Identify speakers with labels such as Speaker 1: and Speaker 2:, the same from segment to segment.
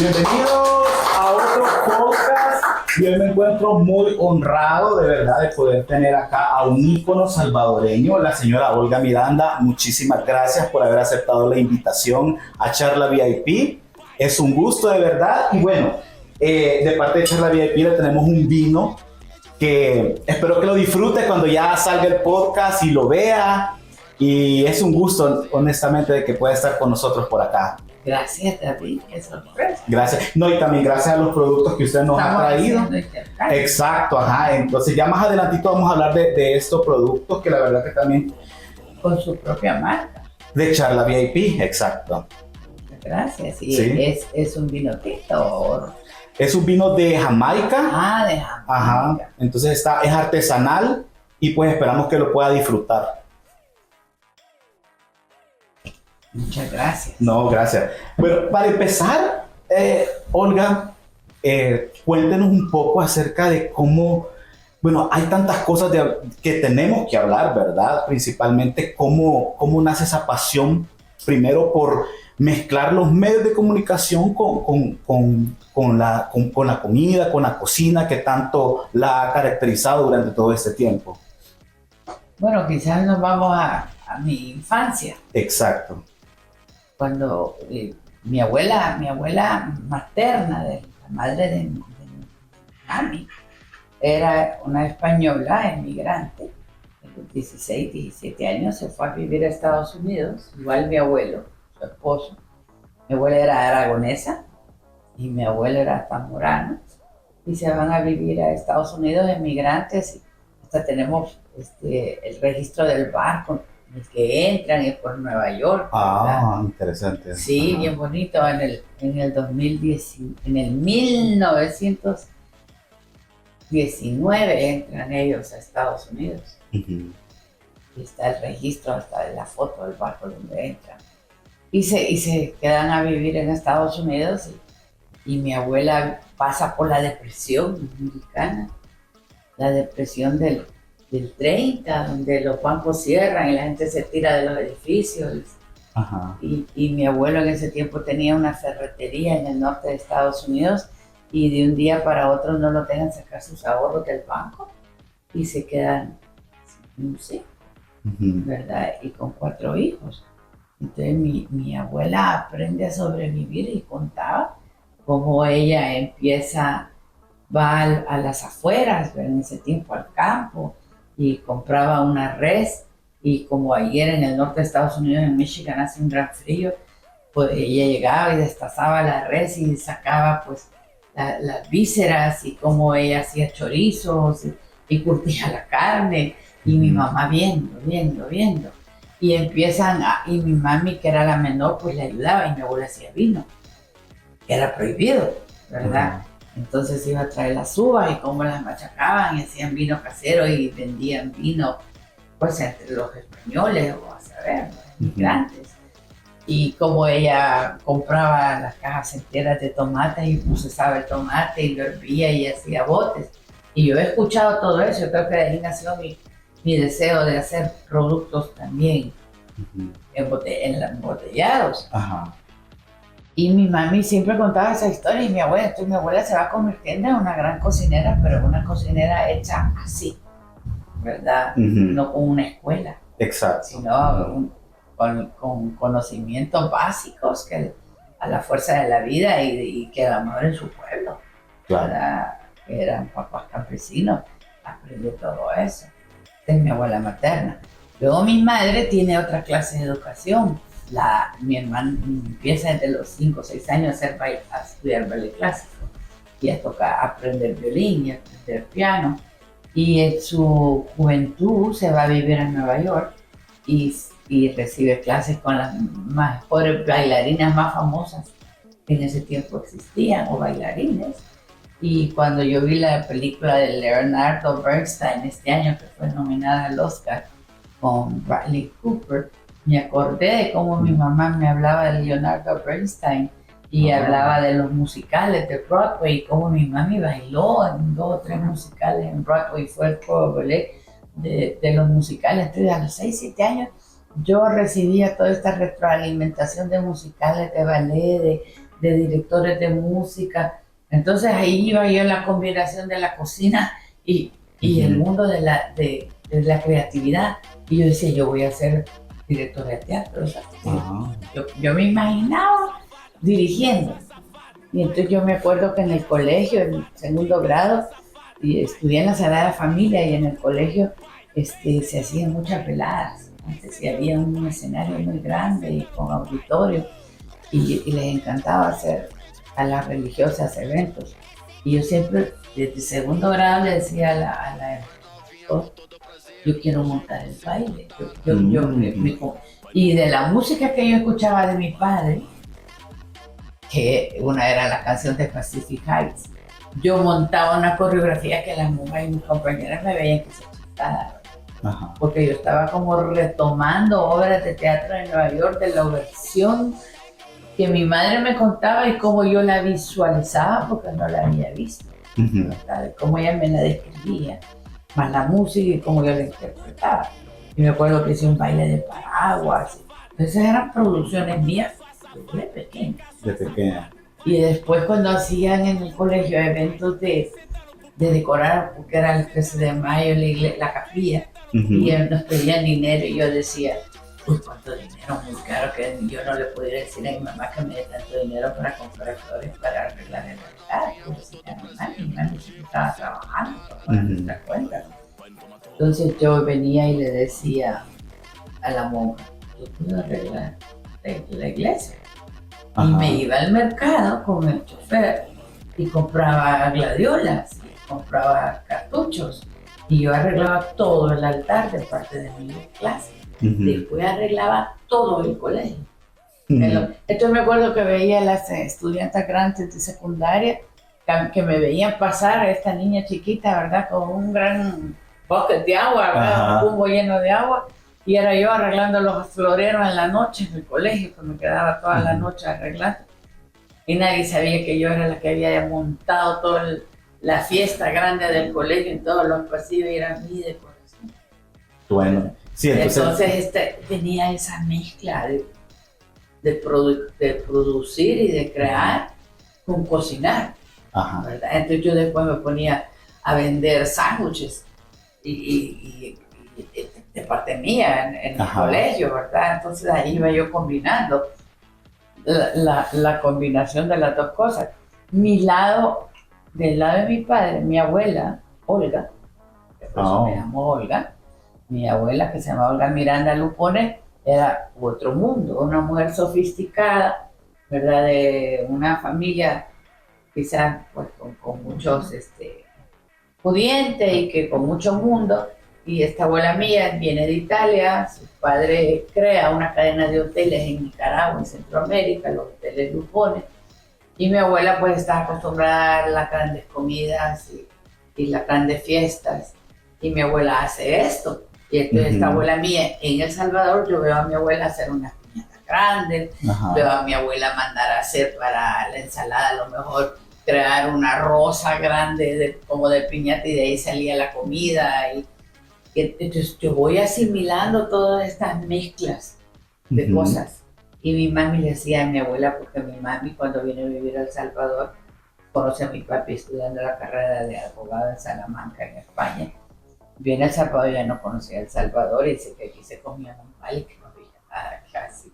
Speaker 1: Bienvenidos a otro podcast. Y hoy me encuentro muy honrado de verdad de poder tener acá a un ícono salvadoreño, la señora Olga Miranda. Muchísimas gracias por haber aceptado la invitación a Charla VIP. Es un gusto de verdad. Y bueno, de parte de Charla VIP le tenemos un vino que espero que lo disfrute cuando ya salga el podcast y lo vea. Y es un gusto, honestamente, de que pueda estar con nosotros por acá.
Speaker 2: Gracias, David, qué sorpresa.
Speaker 1: Gracias. No, y también gracias a los productos que usted nos ha traído. Exacto, ajá. Entonces ya más adelantito vamos a hablar de estos productos que la verdad que también...
Speaker 2: Con su propia marca.
Speaker 1: De Charla VIP, exacto.
Speaker 2: Gracias. ¿Y
Speaker 1: sí.
Speaker 2: es un vino tinto?
Speaker 1: Es un vino de Jamaica.
Speaker 2: Ah, de Jamaica.
Speaker 1: Ajá. Entonces es artesanal y pues esperamos que lo pueda disfrutar.
Speaker 2: Muchas gracias.
Speaker 1: No, gracias. Bueno, para empezar, Olga, cuéntenos un poco acerca de cómo, bueno, hay tantas cosas que tenemos que hablar, ¿verdad? Principalmente cómo nace esa pasión, primero por mezclar los medios de comunicación con la comida, con la cocina que tanto la ha caracterizado durante todo este tiempo.
Speaker 2: Bueno, quizás nos vamos a mi infancia.
Speaker 1: Exacto.
Speaker 2: Cuando mi abuela materna, la madre de mi mami, era una española emigrante. A los 16, 17 años se fue a vivir a Estados Unidos, igual mi abuelo, su esposo. Mi abuela era aragonesa y mi abuelo era zamorano. Y se van a vivir a Estados Unidos emigrantes. Y hasta tenemos el registro del barco en el que entran y por Nueva York.
Speaker 1: Ah, interesante.
Speaker 2: Sí, bien bonito. En el 2010, en el 1919 entran ellos a Estados Unidos.
Speaker 1: Uh-huh.
Speaker 2: Y está el registro, hasta de la foto del barco donde entran. Y se quedan a vivir en Estados Unidos y mi abuela pasa por la depresión mexicana, la depresión del 30, donde los bancos cierran y la gente se tira de los edificios.
Speaker 1: Ajá.
Speaker 2: Y mi abuelo en ese tiempo tenía una ferretería en el norte de Estados Unidos y de un día para otro no lo dejan sacar sus ahorros del banco y se quedan sin música,
Speaker 1: uh-huh.
Speaker 2: ¿verdad? Y con 4 hijos. Entonces mi abuela aprende a sobrevivir y contaba cómo ella va a las afueras, en ese tiempo al campo, y compraba una res, y como ayer en el norte de Estados Unidos, en Michigan, hace un gran frío, pues ella llegaba y destazaba la res y sacaba pues las vísceras y cómo ella hacía chorizos y curtía la carne, y mi mamá viendo. Y y mi mami, que era la menor, pues le ayudaba, y mi abuela hacía vino, que era prohibido, ¿verdad? Uh-huh. Entonces iba a traer las uvas y cómo las machacaban y hacían vino casero y vendían vino pues entre los españoles o a saber, los inmigrantes. Y como ella compraba las cajas enteras de tomates y procesaba el tomate y lo hervía y hacía botes. Y yo he escuchado todo eso, yo creo que de ahí nació mi deseo de hacer productos también embotellados.
Speaker 1: Ajá.
Speaker 2: Y mi mami siempre contaba esa historia y mi abuela se va convirtiendo en una gran cocinera, pero una cocinera hecha así, ¿verdad? Uh-huh. No con una escuela.
Speaker 1: Exacto.
Speaker 2: Sino con conocimientos básicos a la fuerza de la vida y que el amor en su pueblo.
Speaker 1: Claro.
Speaker 2: Que eran papás campesinos, aprende todo eso. Esta es mi abuela materna. Luego mi madre tiene otra clase de educación. Mi hermana empieza desde los 5 o 6 años a estudiar ballet clásico y a aprender violín y a aprender piano. Y en su juventud se va a vivir a Nueva York y recibe clases con las mejores bailarinas más famosas que en ese tiempo existían, o bailarines. Y cuando yo vi la película de Leonardo Bernstein este año, que fue nominada al Oscar con Bradley Cooper, me acordé de cómo mi mamá me hablaba de Leonardo Bernstein y hablaba de los musicales de Broadway y cómo mi mami bailó en 2 o 3 musicales en Broadway, fue el pro ballet de los musicales. Entonces a los 6, 7 años yo recibía toda esta retroalimentación de musicales, de ballet, de directores de música. Entonces ahí iba yo en la combinación de la cocina y el mundo de la creatividad. Y yo decía, yo voy a ser directora de teatro. O sea, yo me imaginaba dirigiendo. Y entonces yo me acuerdo que en el colegio, en segundo grado, y estudié en la Sagrada Familia y en el colegio se hacían muchas veladas. Antes sí había un escenario muy grande y con auditorio y les encantaba hacer a las religiosas eventos. Y yo siempre, desde segundo grado, le decía a la yo quiero montar el baile. Y de la música que yo escuchaba de mi padre, que una era la canción de Pacific Heights, yo montaba una coreografía que las mujeres y mis compañeras me veían que se chutara, porque yo estaba como retomando obras de teatro en Nueva York de la versión que mi madre me contaba y cómo yo la visualizaba, porque no la había visto, ¿verdad? Cómo ella me la describía, más la música y cómo yo la interpretaba. Y me acuerdo que hice un baile de paraguas. Entonces eran producciones mías de pequeña.
Speaker 1: De pequeña.
Speaker 2: Y después cuando hacían en el colegio eventos de decorar, porque era el 13 de mayo la capilla, y nos pedían dinero y yo decía, uy, cuánto dinero, muy caro, que yo no le pudiera decir a mi mamá que me dé tanto dinero para comprar flores para arreglar el altar. Mi mamá estaba trabajando para nuestra cuenta. Entonces yo venía y le decía a la monja, yo puedo arreglar la iglesia. Y me iba al mercado con el chofer y compraba gladiolas, y compraba cartuchos, y yo arreglaba todo el altar de parte de mi clase. Después arreglaba todo el colegio. Entonces me acuerdo que veía a las estudiantes grandes de secundaria que me veían pasar a esta niña chiquita, ¿verdad? Con un gran bucket de agua, ¿verdad? Un cubo lleno de agua. Y era yo arreglando los floreros en la noche en el colegio, que me quedaba toda la noche arreglando. Y nadie sabía que yo era la que había montado toda la fiesta grande del colegio en todos los pasillos, y era mi decoración.
Speaker 1: Bueno, sí,
Speaker 2: entonces tenía esa mezcla de producir y de crear con cocinar, ¿verdad? Entonces yo después me ponía a vender sándwiches y de parte mía en el colegio, ¿verdad? Entonces ahí iba yo combinando la combinación de las dos cosas. Del lado de mi padre, mi abuela, Olga, que por eso me llamó Olga, mi abuela, que se llamaba Olga Miranda Lupones, era otro mundo, una mujer sofisticada, ¿verdad? De una familia quizás pues, con muchos pudientes y que con mucho mundo. Y esta abuela mía viene de Italia, su padre crea una cadena de hoteles en Nicaragua, en Centroamérica, los hoteles Lupones. Y mi abuela pues está acostumbrada a las grandes comidas y las grandes fiestas. Y mi abuela hace esto. Y entonces esta abuela mía en El Salvador, yo veo a mi abuela hacer unas piñatas grandes, veo a mi abuela mandar a hacer para la ensalada a lo mejor crear una rosa grande como de piñata y de ahí salía la comida. Y entonces yo voy asimilando todas estas mezclas de cosas. Y mi mami le decía a mi abuela, porque mi mami cuando vino a vivir a El Salvador, conoce a mi papi estudiando la carrera de abogado en Salamanca, en España. Viene a El Salvador, ya no conocía El Salvador y dice que aquí se comía un mal y que no había nada casi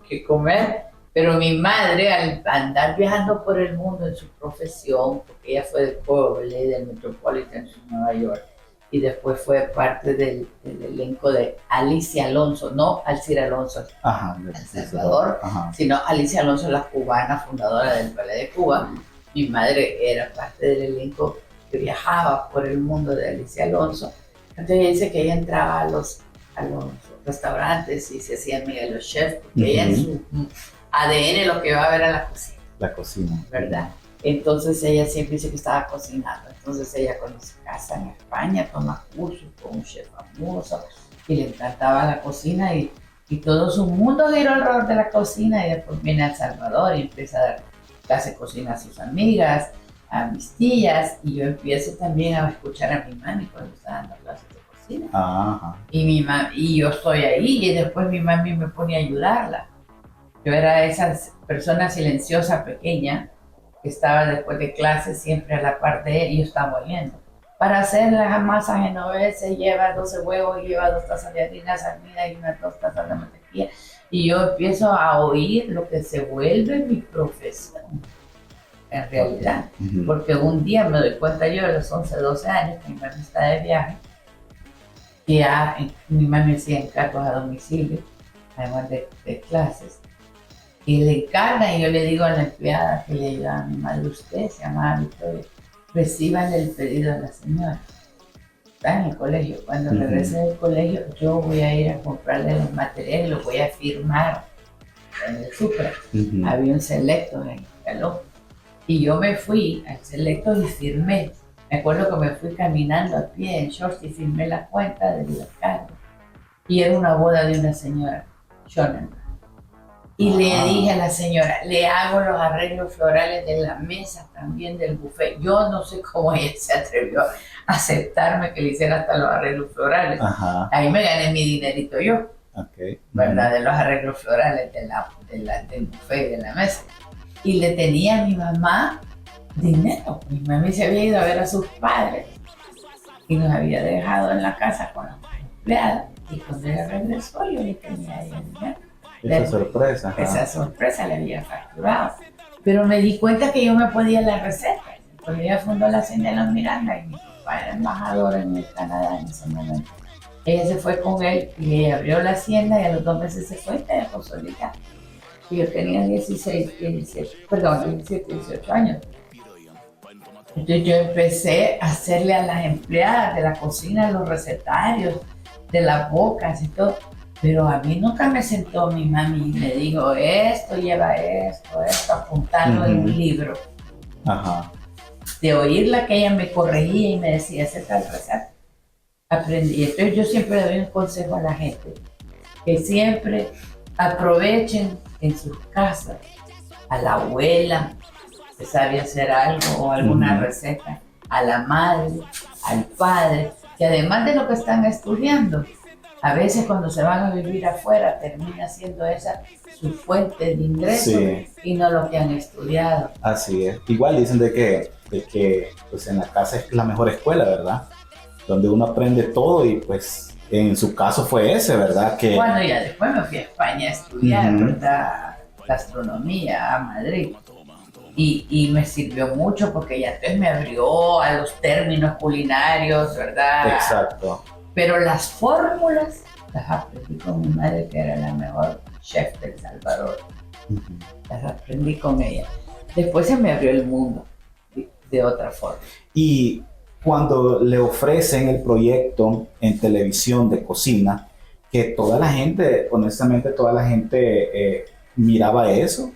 Speaker 2: que comer. Pero mi madre, al andar viajando por el mundo en su profesión, porque ella fue del Poble, del Metropolitan de Nueva York, y después fue parte del elenco de Alicia Alonso, no Alcira Alonso, El Salvador, sino Alicia Alonso, la cubana, fundadora del Ballet de Cuba. Mi madre era parte del elenco que viajaba por el mundo de Alicia Alonso. Entonces ella dice que ella entraba a los restaurantes y se hacía amiga de los chefs, porque ella en su ADN lo que iba a ver era la cocina.
Speaker 1: La cocina.
Speaker 2: ¿Verdad? Entonces ella siempre dice que estaba cocinando. Entonces ella conoce casa en España, toma cursos con un chef famoso y le encantaba la cocina y todo su mundo giró alrededor de la cocina. Y después viene a El Salvador y empieza a dar clase de cocina a sus amigas, a mis tías, y yo empiezo también a escuchar a mi mami cuando está dando clases de cocina. Y yo estoy ahí y después mi mami me pone a ayudarla. Yo era esa persona silenciosa pequeña que estaba después de clase siempre a la par de él y yo estaba oyendo. Para hacer las masas genoveses lleva 12 huevos, lleva 2 tazas de harina salmida y unas 2 tazas de mantequilla. Y yo empiezo a oír lo que se vuelve mi profesión, en realidad. Porque un día me doy cuenta yo a los 11, 12 años, que mi mamá está de viaje, que mi mamá me hacía encargos a domicilio, además de clases. Y le encarga y yo le digo a la empleada que le ayuda a mi madre, usted se llama Victoria, reciban el pedido de la señora. Está en el colegio. Cuando regrese del colegio, yo voy a ir a comprarle los materiales, los voy a firmar en el Supra. Había un Selectos en Caló. Y yo me fui al Selectos y firmé. Me acuerdo que me fui caminando a pie en shorts y firmé la cuenta de los cargos. Y era una boda de una señora, Shonen. Y le dije a la señora, le hago los arreglos florales de la mesa, también del buffet. Yo no sé cómo ella se atrevió a aceptarme que le hiciera hasta los arreglos florales. Ahí me gané mi dinerito yo, ¿verdad? De los arreglos florales del buffet, de la mesa. Y le tenía a mi mamá dinero. Mi mamá se había ido a ver a sus padres y nos había dejado en la casa con la empleada. Y cuando ella regresó, yo le tenía a ella dinero. Esa sorpresa le había facturado. Pero me di cuenta que yo me podía las recetas. Cuando ella fundó la Hacienda de los Miranda y mi papá era embajador en el Canadá en ese momento. Ella se fue con él y ella abrió la hacienda y a los 2 meses se fue y se dejó solita. Y yo tenía 17, 18 años. Entonces yo empecé a hacerle a las empleadas de la cocina los recetarios de las bocas y todo. Pero a mí nunca me sentó mi mami y me dijo, esto lleva esto, apuntarlo en un libro. De oírla que ella me corregía y me decía, esa tal receta. Aprendí. Entonces yo siempre doy un consejo a la gente, que siempre aprovechen en sus casas a la abuela que sabe hacer algo o alguna receta, a la madre, al padre, que además de lo que están estudiando, a veces cuando se van a vivir afuera termina siendo esa su fuente de ingreso y no lo que han estudiado.
Speaker 1: Así es. Igual dicen de que pues en la casa es la mejor escuela, ¿verdad? Donde uno aprende todo y pues en su caso fue ese, ¿verdad? Que...
Speaker 2: Bueno, ya después me fui a España a estudiar, ¿verdad? Gastronomía a Madrid. Y me sirvió mucho porque ya entonces me abrió a los términos culinarios, ¿verdad?
Speaker 1: Exacto.
Speaker 2: Pero las fórmulas las aprendí con mi madre, que era la mejor chef del Salvador. Las aprendí con ella. Después se me abrió el mundo de otra forma.
Speaker 1: Y cuando le ofrecen el proyecto en televisión de cocina, que toda la gente, honestamente toda la gente miraba eso,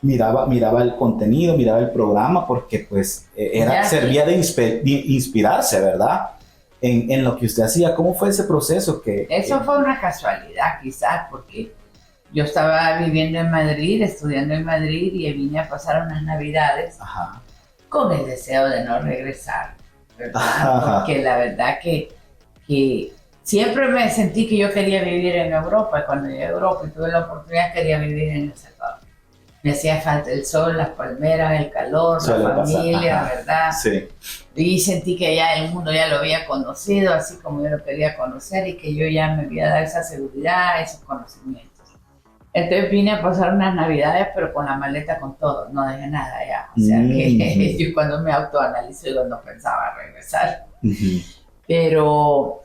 Speaker 1: miraba el contenido, miraba el programa, porque pues servía de inspirarse, ¿verdad? En lo que usted hacía. ¿Cómo fue ese proceso?
Speaker 2: Eso fue una casualidad quizás, porque yo estaba viviendo en Madrid, estudiando en Madrid y vine a pasar unas navidades con el deseo de no regresar, ¿verdad? Porque la verdad que siempre me sentí que yo quería vivir en Europa, y cuando llegué a Europa y tuve la oportunidad quería vivir en El Salvador. Me hacía falta el sol, las palmeras, el calor, la familia, ¿verdad?
Speaker 1: Sí.
Speaker 2: Y sentí que ya el mundo ya lo había conocido, así como yo lo quería conocer, y que yo ya me había dado esa seguridad, esos conocimientos. Entonces vine a pasar unas navidades, pero con la maleta con todo, no dejé nada ya. O sea que yo cuando me autoanalizo, yo no pensaba regresar. Pero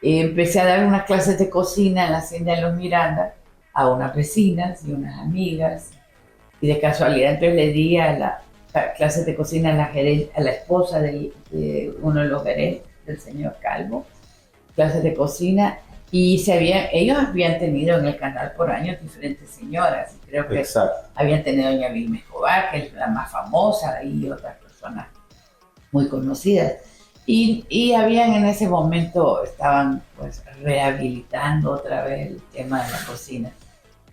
Speaker 2: empecé a dar unas clases de cocina en la Hacienda de los Miranda a unas vecinas y unas amigas. Y de casualidad entonces le di a la clases de cocina a la esposa de uno de los gerentes, del señor Calvo, clases de cocina, y ellos habían tenido en el canal por años diferentes señoras, y creo que habían tenido doña Vilma Escobar, que es la más famosa, y otras personas muy conocidas. Y habían en ese momento, estaban pues rehabilitando otra vez el tema de la cocina.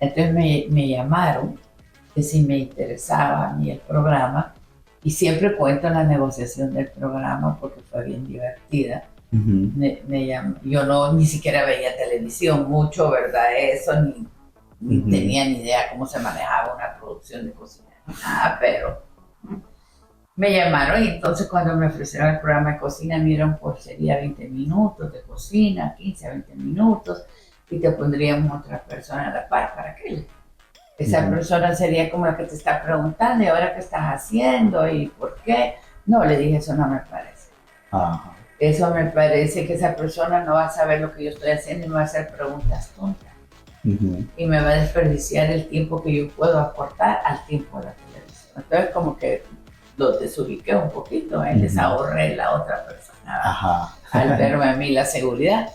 Speaker 2: Entonces me llamaron, que si me interesaba a mí el programa, y siempre cuento en la negociación del programa porque fue bien divertida. Me llamó, yo ni siquiera veía televisión mucho, ¿verdad? Eso, ni tenía ni idea cómo se manejaba una producción de cocina, nada, pero me llamaron y entonces cuando me ofrecieron el programa de cocina, miren, pues sería 20 minutos de cocina, 15 a 20 minutos, y te pondríamos otra persona a la par, ¿para qué? Esa persona sería como la que te está preguntando, ¿y ahora qué estás haciendo? ¿Y por qué? No, le dije, eso no me parece.
Speaker 1: Ajá.
Speaker 2: Eso me parece que esa persona no va a saber lo que yo estoy haciendo y me va a hacer preguntas tontas. Y me va a desperdiciar el tiempo que yo puedo aportar al tiempo de la televisión. Entonces como que lo desubiqué un poquito, les ahorré la otra persona al verme a mí la seguridad.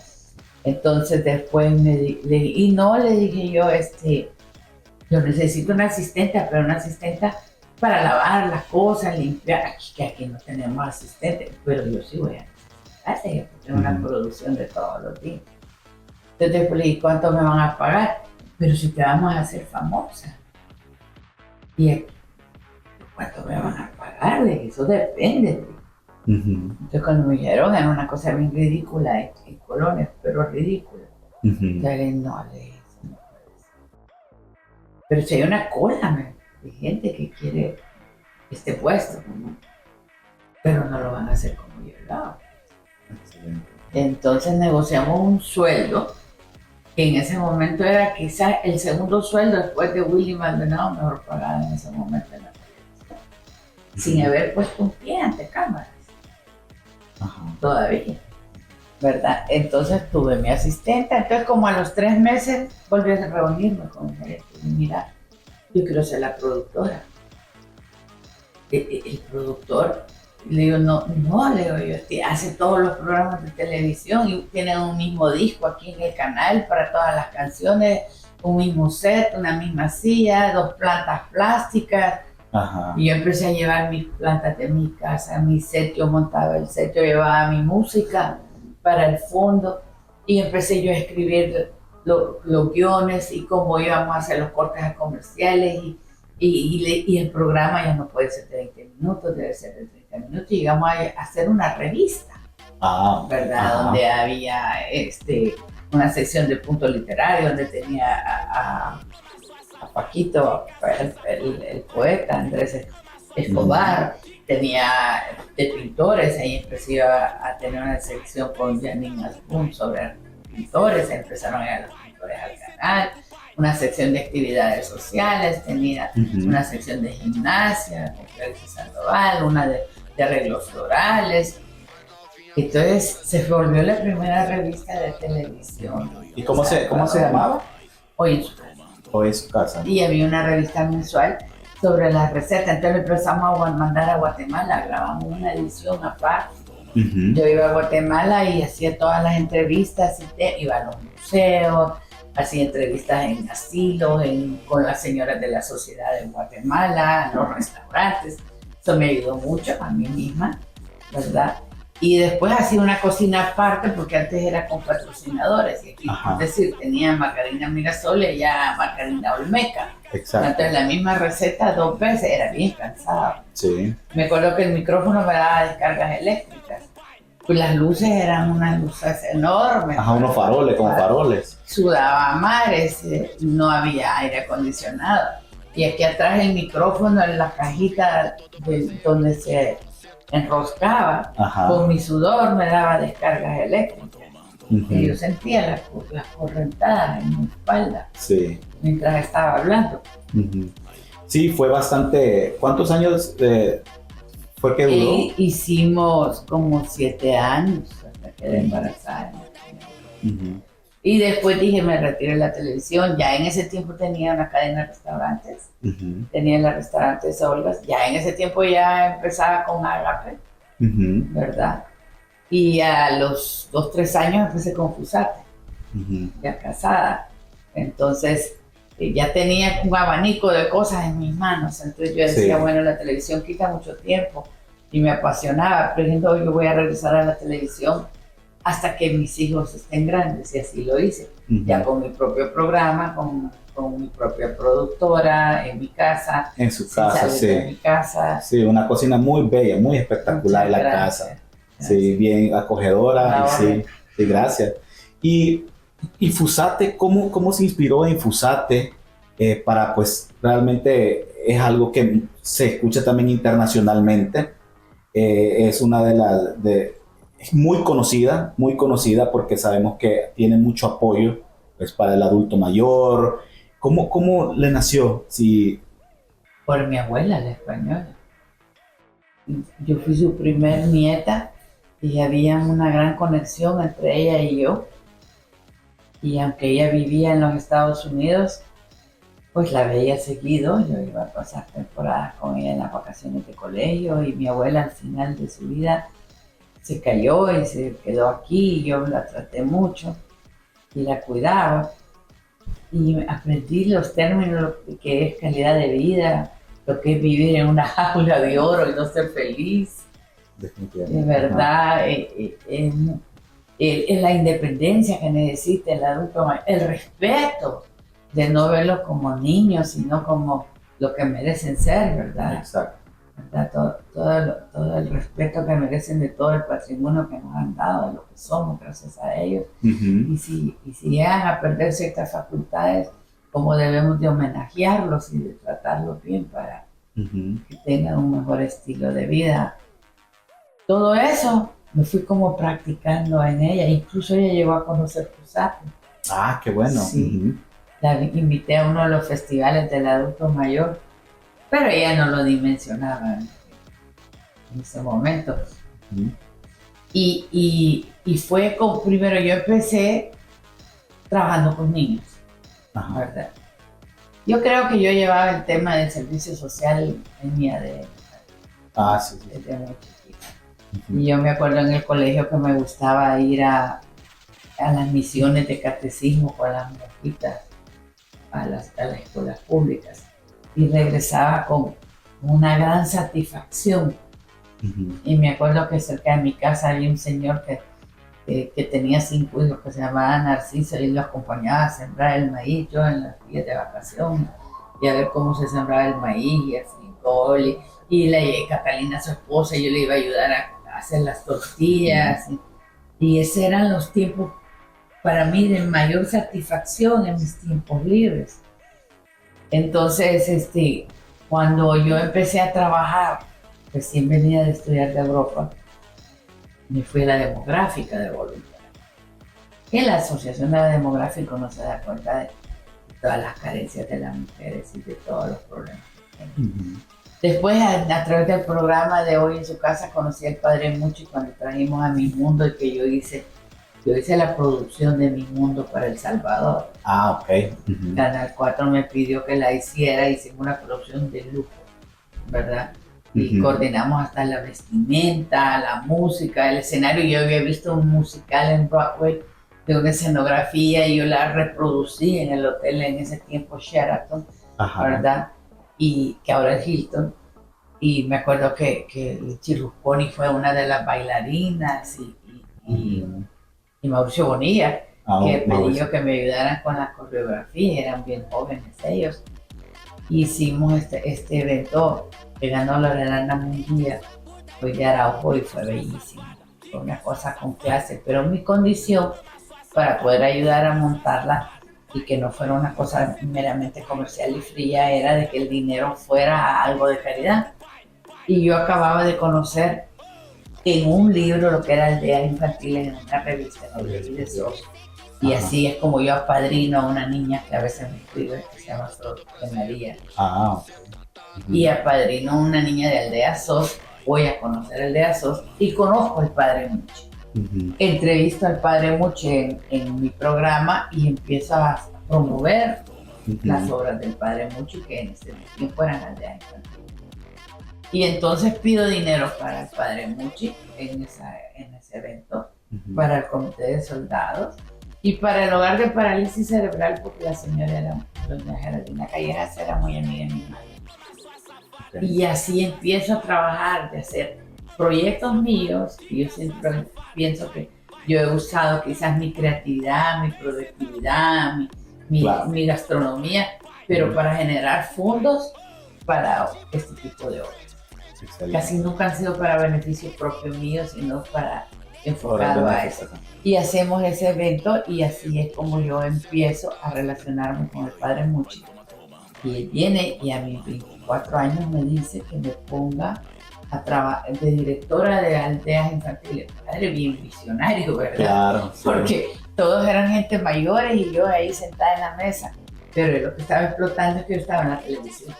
Speaker 2: Entonces después le dije yo, yo necesito una asistente, pero una asistente para lavar las cosas, limpiar. Aquí no tenemos asistente, pero yo sí voy a necesitar, porque es una producción de todos los días. Entonces después le dije, ¿cuánto me van a pagar? Pero si te vamos a hacer famosa. Y ¿cuánto me van a pagar? Le dije, eso depende. Entonces cuando me dijeron, era una cosa bien ridícula en Colonia, pero ridícula. Entonces le dije, no, le dije, eso no puede ser. Pero si hay una cola de gente que quiere este puesto, pero no lo van a hacer como yo lo hago. Entonces negociamos un sueldo que en ese momento era quizás el segundo sueldo después de Willy Maldonado mejor pagado en ese momento en la televisión, sin haber puesto un pie ante cámaras. Todavía, ¿verdad? Entonces tuve mi asistente, entonces como a los 3 meses volví a reunirme con el gerente y mira, yo quiero ser la productora. El productor, le digo, no, le digo yo, hace todos los programas de televisión y tienen un mismo disco aquí en el canal para todas las canciones, un mismo set, una misma silla, 2 plantas plásticas. Y yo empecé a llevar mis plantas de mi casa, mi set, yo montaba el set, yo llevaba mi música para el fondo y empecé yo a escribir los guiones y cómo íbamos a hacer los cortes a comerciales y el programa ya no puede ser de 20 minutos, debe ser de 30 minutos y llegamos a hacer una revista, ¿verdad? Donde había una sección de punto literario, donde tenía a Paquito, el poeta Andrés Escobar, tenía de pintores, ahí empecé a tener una sección con Janine Asbun sobre pintores, empezaron a ir los pintores al canal, una sección de actividades sociales, tenía una sección de gimnasia con Félix Sandoval, una de arreglos florales. Entonces se volvió la primera revista de televisión.
Speaker 1: ¿Y cómo se llamaba?
Speaker 2: Hoy en su casa.
Speaker 1: Hoy en su casa.
Speaker 2: Y había una revista mensual sobre las recetas, entonces le empezamos a mandar a Guatemala, grabamos una edición aparte. Yo iba a Guatemala y hacía todas las entrevistas, iba a los museos, hacía entrevistas en asilos, con las señoras de la sociedad de Guatemala, en los restaurantes. Eso me ayudó mucho a mí misma, ¿verdad? Y después hacía una cocina aparte porque antes era con patrocinadores. Y aquí, es decir, tenía Margarina Mirasol y ya Margarina Olmeca.
Speaker 1: Exacto.
Speaker 2: Entonces la misma receta 2 veces, era bien cansado.
Speaker 1: Sí.
Speaker 2: Me acuerdo que el micrófono me daba descargas eléctricas. Pues las luces eran unas luces enormes.
Speaker 1: Unos faroles, como faroles.
Speaker 2: Sudaba a mares, no había aire acondicionado. Y aquí atrás el micrófono en la cajita donde se enroscaba, con mi sudor me daba descargas eléctricas. Y yo sentía las correntadas en mi espalda mientras estaba hablando.
Speaker 1: Sí, fue bastante. ¿Cuántos años fue que duró?
Speaker 2: Hicimos como 7 años hasta quedé embarazada. Y después dije, me retiré de la televisión. Ya en ese tiempo tenía una cadena de restaurantes. Tenía el restaurante de Olgas. Ya en ese tiempo ya empezaba con Agape, ¿verdad? Y a los 2-3 años empecé con Fusate, ya casada. Entonces ya tenía un abanico de cosas en mis manos. Entonces yo decía, bueno, la televisión quita mucho tiempo y me apasionaba. Pero yo voy a regresar a la televisión hasta que mis hijos estén grandes, y así lo hice. Ya con mi propio programa, con mi propia productora, en mi casa.
Speaker 1: En su casa, sí.
Speaker 2: En mi casa.
Speaker 1: Sí, una cocina muy bella, muy espectacular la casa. Gracias. Sí, bien acogedora. Sí, gracias. Y Fusate, ¿cómo se inspiró en Fusate para pues realmente es algo que se escucha también internacionalmente. Es una de las, es muy conocida porque sabemos que tiene mucho apoyo pues, para el adulto mayor. ¿Cómo le nació? Si,
Speaker 2: Por mi abuela, la española. Yo fui su primer nieta y había una gran conexión entre ella y yo. Y aunque ella vivía en los Estados Unidos, pues la veía seguido. Yo iba a pasar temporadas con ella en las vacaciones de colegio y mi abuela al final de su vida se cayó y se quedó aquí y yo la traté mucho y la cuidaba. Y aprendí los términos, lo que es calidad de vida, lo que es vivir en una jaula de oro y no ser feliz. De
Speaker 1: definitivamente.
Speaker 2: verdad, es la independencia que necesita el adulto mayor, el respeto de no verlos como niños, sino como lo que merecen ser, ¿verdad?
Speaker 1: Exacto.
Speaker 2: ¿Verdad? Todo el respeto que merecen de todo el patrimonio que nos han dado, de lo que somos gracias a ellos.
Speaker 1: Uh-huh.
Speaker 2: Y si llegan a perder ciertas facultades, como debemos de homenajearlos y de tratarlos bien para
Speaker 1: Uh-huh.
Speaker 2: que tengan un mejor estilo de vida. Todo eso me fui como practicando en ella, incluso ella llegó a conocer Cusaco.
Speaker 1: Ah, qué bueno.
Speaker 2: Sí,
Speaker 1: Uh-huh.
Speaker 2: la invité a uno de los festivales del adulto mayor, pero ella no lo dimensionaba en ese momento.
Speaker 1: Uh-huh.
Speaker 2: Y fue como, primero yo empecé trabajando con niños,
Speaker 1: Ajá.
Speaker 2: ¿verdad? Yo creo que yo llevaba el tema del servicio social en mi ADN
Speaker 1: Ah, sí, sí.
Speaker 2: desde muy chiquita.
Speaker 1: Uh-huh.
Speaker 2: Y yo me acuerdo en el colegio que me gustaba ir a las misiones de catecismo con las monjitas a las escuelas públicas y regresaba con una gran satisfacción.
Speaker 1: Uh-huh.
Speaker 2: Y me acuerdo que cerca de mi casa había un señor que tenía 5 hijos que se llamaba Narciso y lo acompañaba a sembrar el maíz, yo en las días de vacación, y a ver cómo se sembraba el maíz y el frijol, y Catalina, su esposa, yo le iba a ayudar a hacer las tortillas, y esos eran los tiempos para mí de mayor satisfacción en mis tiempos libres. Entonces, cuando yo empecé a trabajar, recién venía de estudiar de Europa, me fui a la demográfica de voluntario. Que la Asociación de Demográficos no se da cuenta de todas las carencias de las mujeres y de todos los problemas que tienen.
Speaker 1: Uh-huh.
Speaker 2: Después, a través del programa de Hoy en su casa, conocí al Padre Muchi cuando trajimos a Mi Mundo y que yo hice la producción de Mi Mundo para El Salvador.
Speaker 1: Ah, ok. Uh-huh.
Speaker 2: Canal 4 me pidió que la hiciera, hicimos una producción de lujo, ¿verdad? Y coordinamos hasta la vestimenta, la música, el escenario. Yo había visto un musical en Broadway de una escenografía y yo la reproducí en el hotel en ese tiempo Sheraton,
Speaker 1: Ajá.
Speaker 2: ¿verdad? Y que ahora es Hilton. Y me acuerdo que Chirrusconi fue una de las bailarinas y Mauricio Bonilla, que pedí yo que me ayudaran con la coreografía, eran bien jóvenes ellos. Hicimos este evento que ganó Loredana Munguía, fue de Araujo y fue bellísimo. Fue una cosa con clase, pero mi condición para poder ayudar a montarla y que no fuera una cosa meramente comercial y fría era de que el dinero fuera algo de caridad. Y yo acababa de conocer en un libro lo que era Aldeas Infantiles en una revista que leí de SOS. Y así es como yo apadrino a una niña que a veces me escribe, que se llama María.
Speaker 1: Ah, ok. Uh-huh.
Speaker 2: Y apadrino a una niña de Aldea SOS, voy a conocer Aldea SOS y conozco al Padre Muchi.
Speaker 1: Uh-huh.
Speaker 2: Entrevisto al Padre Muchi en mi programa y empiezo a promover las obras del Padre Muchi que en ese tiempo eran Aldeas Infantiles. Y entonces pido dinero para el Padre Muchi en ese evento, para el Comité de Soldados y para el Hogar de Parálisis Cerebral, porque la señora doña Geraldina Callejas era muy amiga de mi madre. Okay. Y así empiezo a trabajar, de hacer proyectos míos, y yo siempre pienso que yo he usado quizás mi creatividad, mi productividad, mi gastronomía, pero para generar fondos para este tipo de obras. Excelente. Casi nunca han sido para beneficio propio mío, sino para enfocado a eso. Y hacemos ese evento y así es como yo empiezo a relacionarme con el Padre Muchi Y él viene y a mis 24 años me dice que me ponga a trabajar de directora de aldeas infantiles. Padre, bien visionario, ¿verdad?
Speaker 1: Claro. Sí.
Speaker 2: Porque todos eran gente mayores y yo ahí sentada en la mesa. Pero lo que estaba explotando es que yo estaba en la televisión,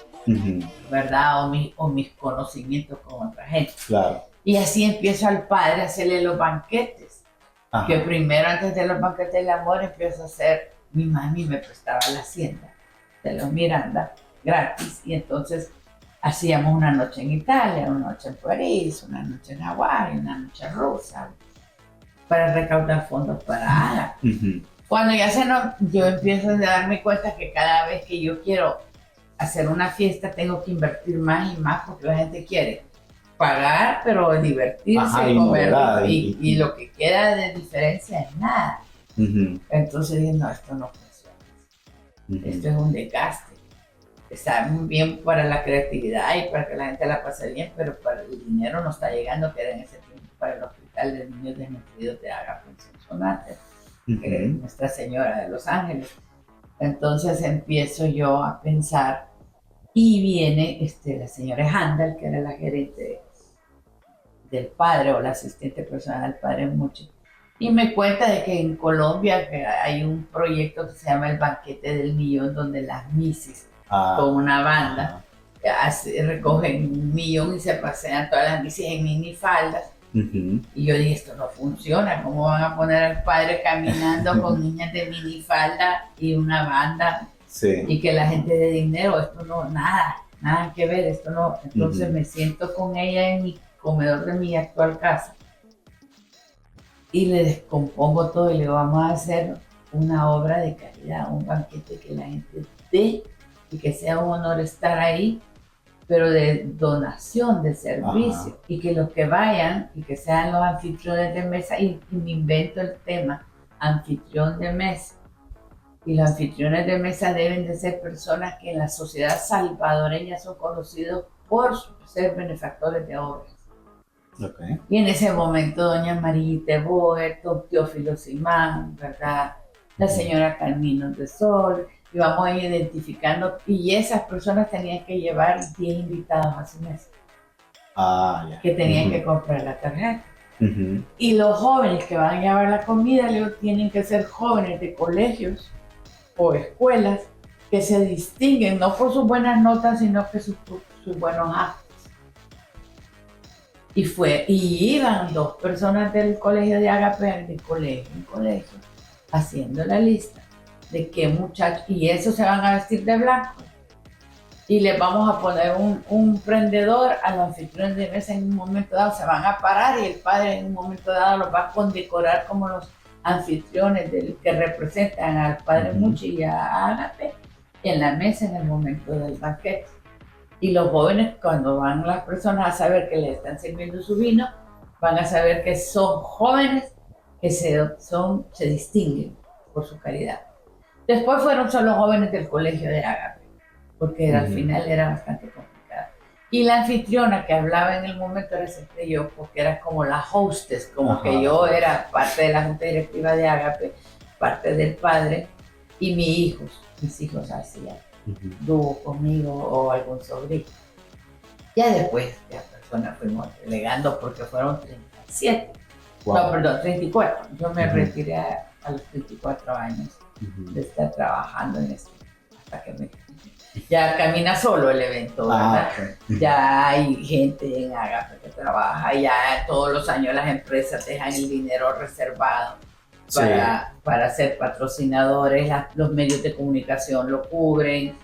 Speaker 2: ¿verdad? O mis conocimientos con otra gente.
Speaker 1: Claro.
Speaker 2: Y así empiezo al padre a hacerle los banquetes.
Speaker 1: Ajá.
Speaker 2: Que primero, antes de los banquetes del amor, empiezo a hacer, mi mami me prestaba la hacienda de los Miranda gratis. Y entonces hacíamos una noche en Italia, una noche en París, una noche en Hawái, una noche en Rusia, para recaudar fondos para Ala. Cuando ya yo empiezo a darme cuenta que cada vez que yo quiero hacer una fiesta tengo que invertir más y más porque la gente quiere pagar, pero divertirse,
Speaker 1: ajá,
Speaker 2: comer,
Speaker 1: y
Speaker 2: lo que queda de diferencia es nada. Entonces dije, no, esto no funciona. Esto es un desgaste. Está muy bien para la creatividad y para que la gente la pase bien, pero para el dinero no está llegando, que era en ese tiempo para el hospital de niños desnutridos de Agape en Sonsonate, que es Nuestra Señora de los Ángeles. Entonces empiezo yo a pensar y viene la señora Handel, que era la gerente del padre o la asistente personal del padre Muchi, y me cuenta de que en Colombia que hay un proyecto que se llama el Banquete del Millón, donde las misis con una banda recogen 1 millón y se pasean todas las misis en minifaldas. Y yo dije, esto no funciona, ¿cómo van a poner al padre caminando con niñas de minifalda y una banda? Sí. Y que la gente de dinero, esto no, nada que ver, esto no. Entonces me siento con ella en mi comedor de mi actual casa y le descompongo todo y le digo, vamos a hacer una obra de calidad, un banquete que la gente dé y que sea un honor estar ahí, pero de donación, de servicio. Ajá. Y que los que vayan y que sean los anfitriones de mesa, y me invento el tema, anfitrión de mesa. Y los anfitriones de mesa deben de ser personas que en la sociedad salvadoreña son conocidos por ser benefactores de obras. Okay. Y en ese momento doña Marita Boer, don Teófilo Simán, ¿verdad? La señora Carminos de Sol, y vamos a ir identificando, y esas personas tenían que llevar 10 invitados a su mesa, que tenían que comprar la tarjeta. Y los jóvenes que van a llevar la comida luego tienen que ser jóvenes de colegios o escuelas que se distinguen no por sus buenas notas, sino que sus buenos actos. Y iban 2 personas del colegio de Agape, de colegio en colegio, haciendo la lista de qué muchachos, y esos se van a vestir de blanco. Y les vamos a poner un prendedor a los anfitriones de mesa en un momento dado, se van a parar y el padre en un momento dado los va a condecorar como los anfitriones que representan al padre Muchi y a Agape en la mesa en el momento del banquete. Y los jóvenes, cuando van las personas a saber que les están sirviendo su vino, van a saber que son jóvenes que se distinguen por su calidad. Después fueron solo jóvenes del colegio de Agape, porque al final era bastante complicado. Y la anfitriona que hablaba en el momento era siempre yo, porque era como la hostess, como que yo era parte de la junta directiva de Agape, parte del padre, y mis hijos hacían dúo conmigo o algún sobrino. Ya después las personas fuimos delegando porque fueron 37. Wow. No, perdón, 34. Yo me retiré a los 34 años de estar trabajando en esto, hasta que ya camina solo el evento, ¿verdad? Okay. Ya hay gente en Agape que trabaja, ya todos los años las empresas dejan el dinero reservado para ser patrocinadores, los medios de comunicación lo cubren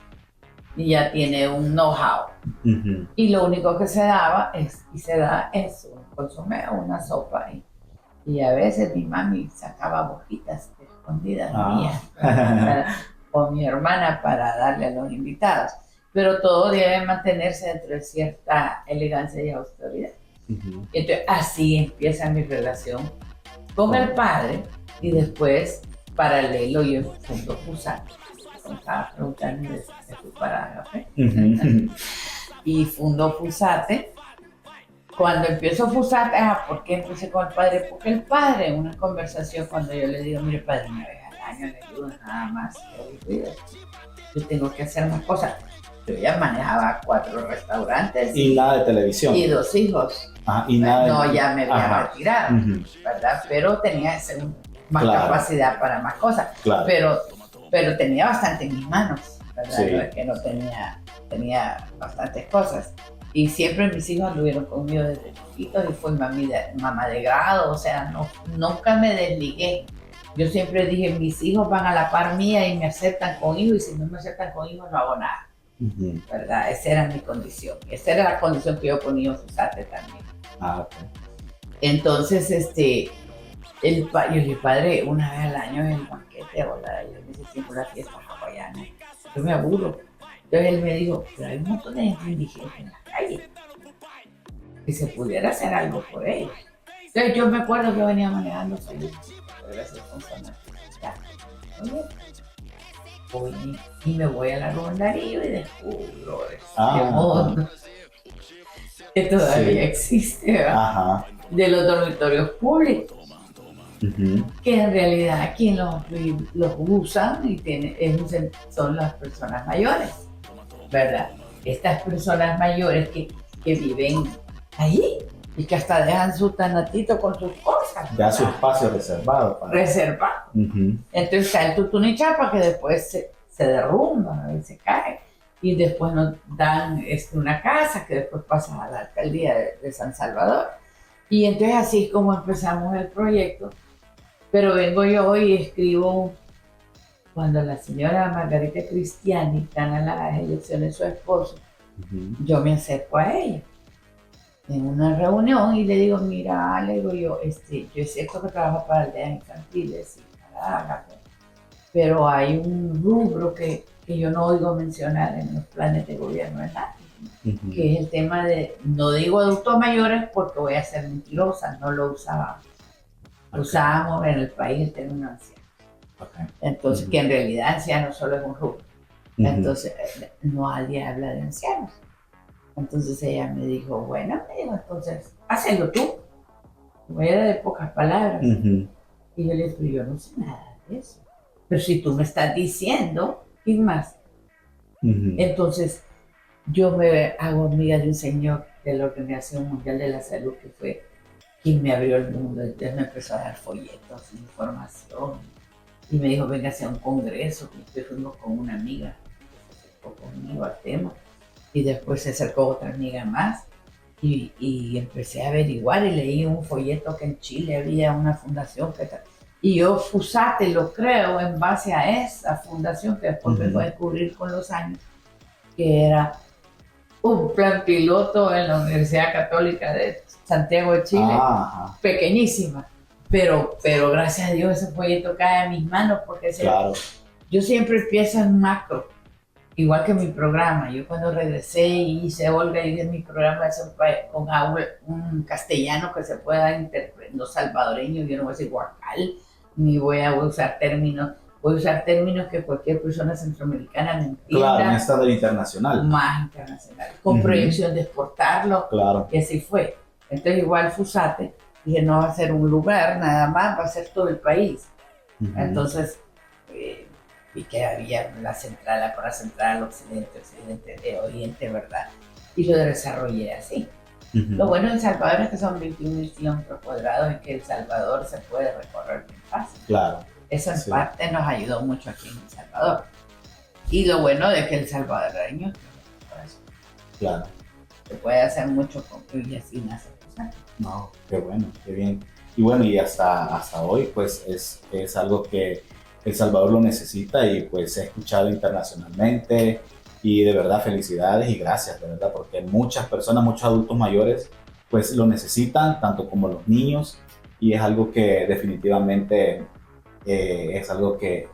Speaker 2: y ya tiene un know-how. Y lo único que se daba se da es un consomé o una sopa. Y a veces mi mami sacaba boquitas escondidas mías o mi hermana para darle a los invitados. Pero todo debe mantenerse dentro de cierta elegancia y autoridad. Entonces así empieza mi relación con el padre, y después, paralelo, yo fundo FUSAT. Estaba preguntando de tu parágrafo. Y fundo FUSATE. Cuando empiezo FUSATE, ¿por qué empecé con el padre? Porque el padre, en una conversación, cuando yo le digo, mire padre, una vez al años le ayudo nada más. Yo tengo que hacer más cosas. Yo ya manejaba 4 restaurantes
Speaker 1: Y nada de televisión.
Speaker 2: y 2 hijos.
Speaker 1: Y nada
Speaker 2: No, ya me había
Speaker 1: Ajá.
Speaker 2: retirado, ¿verdad? Pero tenía más
Speaker 1: Claro.
Speaker 2: capacidad para más cosas.
Speaker 1: Claro.
Speaker 2: Pero tenía bastante en mis manos, ¿verdad?
Speaker 1: Sí.
Speaker 2: No es que no tenía bastantes cosas. Y siempre mis hijos anduvieron conmigo desde chiquitos y fui mamá de grado, o sea, nunca me desligué. Yo siempre dije, mis hijos van a la par mía y me aceptan con hijos, y si no me aceptan con hijos no hago nada, ¿verdad? Esa era mi condición. Esa era la condición que yo ponía en Fusate también.
Speaker 1: Ok.
Speaker 2: Entonces, mi padre, una vez al año en el banquete, o en ese tiempo la fiesta hawaiana, yo me aburro. Entonces él me dijo, pero hay un montón de gente indigente en la calle, que se pudiera hacer algo por ellos. Entonces yo me acuerdo que venía manejando feliz, gracias a voy y me voy a la Rondarillo y descubro este mundo que todavía existe, ¿verdad?
Speaker 1: Ajá.
Speaker 2: De los dormitorios públicos. Que en realidad quien los usan son las personas mayores, ¿verdad? Estas personas mayores que viven ahí y que hasta dejan su tanatito con sus cosas.
Speaker 1: Ya su espacio reservado.
Speaker 2: Reservado. Entonces está el tutunichapa que después se derrumba y se cae. Y después nos dan una casa que después pasa a la alcaldía de San Salvador. Y entonces así es como empezamos el proyecto. Pero vengo yo y escribo, cuando la señora Margarita Cristiani gana las elecciones de su esposo, yo me acerco a ella en una reunión y le digo, mira, le digo yo es cierto que trabajo para aldeas infantiles y para Ágape, pero hay un rubro que yo no oigo mencionar en los planes de gobierno de nadie, que es el tema de, no digo adultos mayores porque voy a ser mentirosa, no lo usábamos. Usábamos en el país el término anciano. Entonces, que en realidad anciano solo es un rubro. Entonces, nadie habla de ancianos. Entonces ella me dijo, bueno, entonces, hazlo tú. Como era de pocas palabras. Y yo le dije, yo no sé nada de eso. Pero si tú me estás diciendo, ¿quién más? Entonces, yo me hago amiga de un señor de la Organización Mundial de la Salud que fue quien me abrió el mundo. Entonces me empezó a dar folletos, información, y me dijo, venga a un congreso, y fuimos con una amiga, que se acercó conmigo al tema, y después se acercó otra amiga más, y empecé a averiguar, y leí un folleto que en Chile había una fundación que y yo Fusate lo creo en base a esa fundación que después me voy a descubrir con los años, que era un plan piloto en la Universidad Católica de Santiago de Chile, pequeñísima, pero gracias a Dios ese folleto cae en mis manos porque
Speaker 1: claro.
Speaker 2: Yo siempre empiezo en macro, igual que mi programa. Yo cuando regresé y hice Olga y mi programa con un castellano que se pueda interpretar, no salvadoreño, yo no voy a decir guacal, ni voy a usar términos que cualquier persona centroamericana me entienda.
Speaker 1: Claro, un estándar internacional.
Speaker 2: Más internacional, con proyección de exportarlo,
Speaker 1: claro.
Speaker 2: Y así fue. Entonces igual Fusate, dije, no va a ser un lugar nada más, va a ser todo el país. Entonces, vi que había la Cora Central, Occidente, Oriente, ¿verdad? Y lo desarrollé así. Lo bueno en El Salvador es que son 21.000 kilómetros cuadrados y que El Salvador se puede recorrer bien fácil.
Speaker 1: Claro.
Speaker 2: Eso en parte nos ayudó mucho aquí en El Salvador. Y lo bueno de que el salvadoreño,
Speaker 1: claro,
Speaker 2: se puede hacer mucho con y así nace.
Speaker 1: No, qué bueno, qué bien. Y bueno, y hasta hoy pues es algo que El Salvador lo necesita y pues se ha escuchado internacionalmente y de verdad felicidades y gracias, de verdad, porque muchas personas, muchos adultos mayores pues lo necesitan, tanto como los niños, y es algo que definitivamente es algo que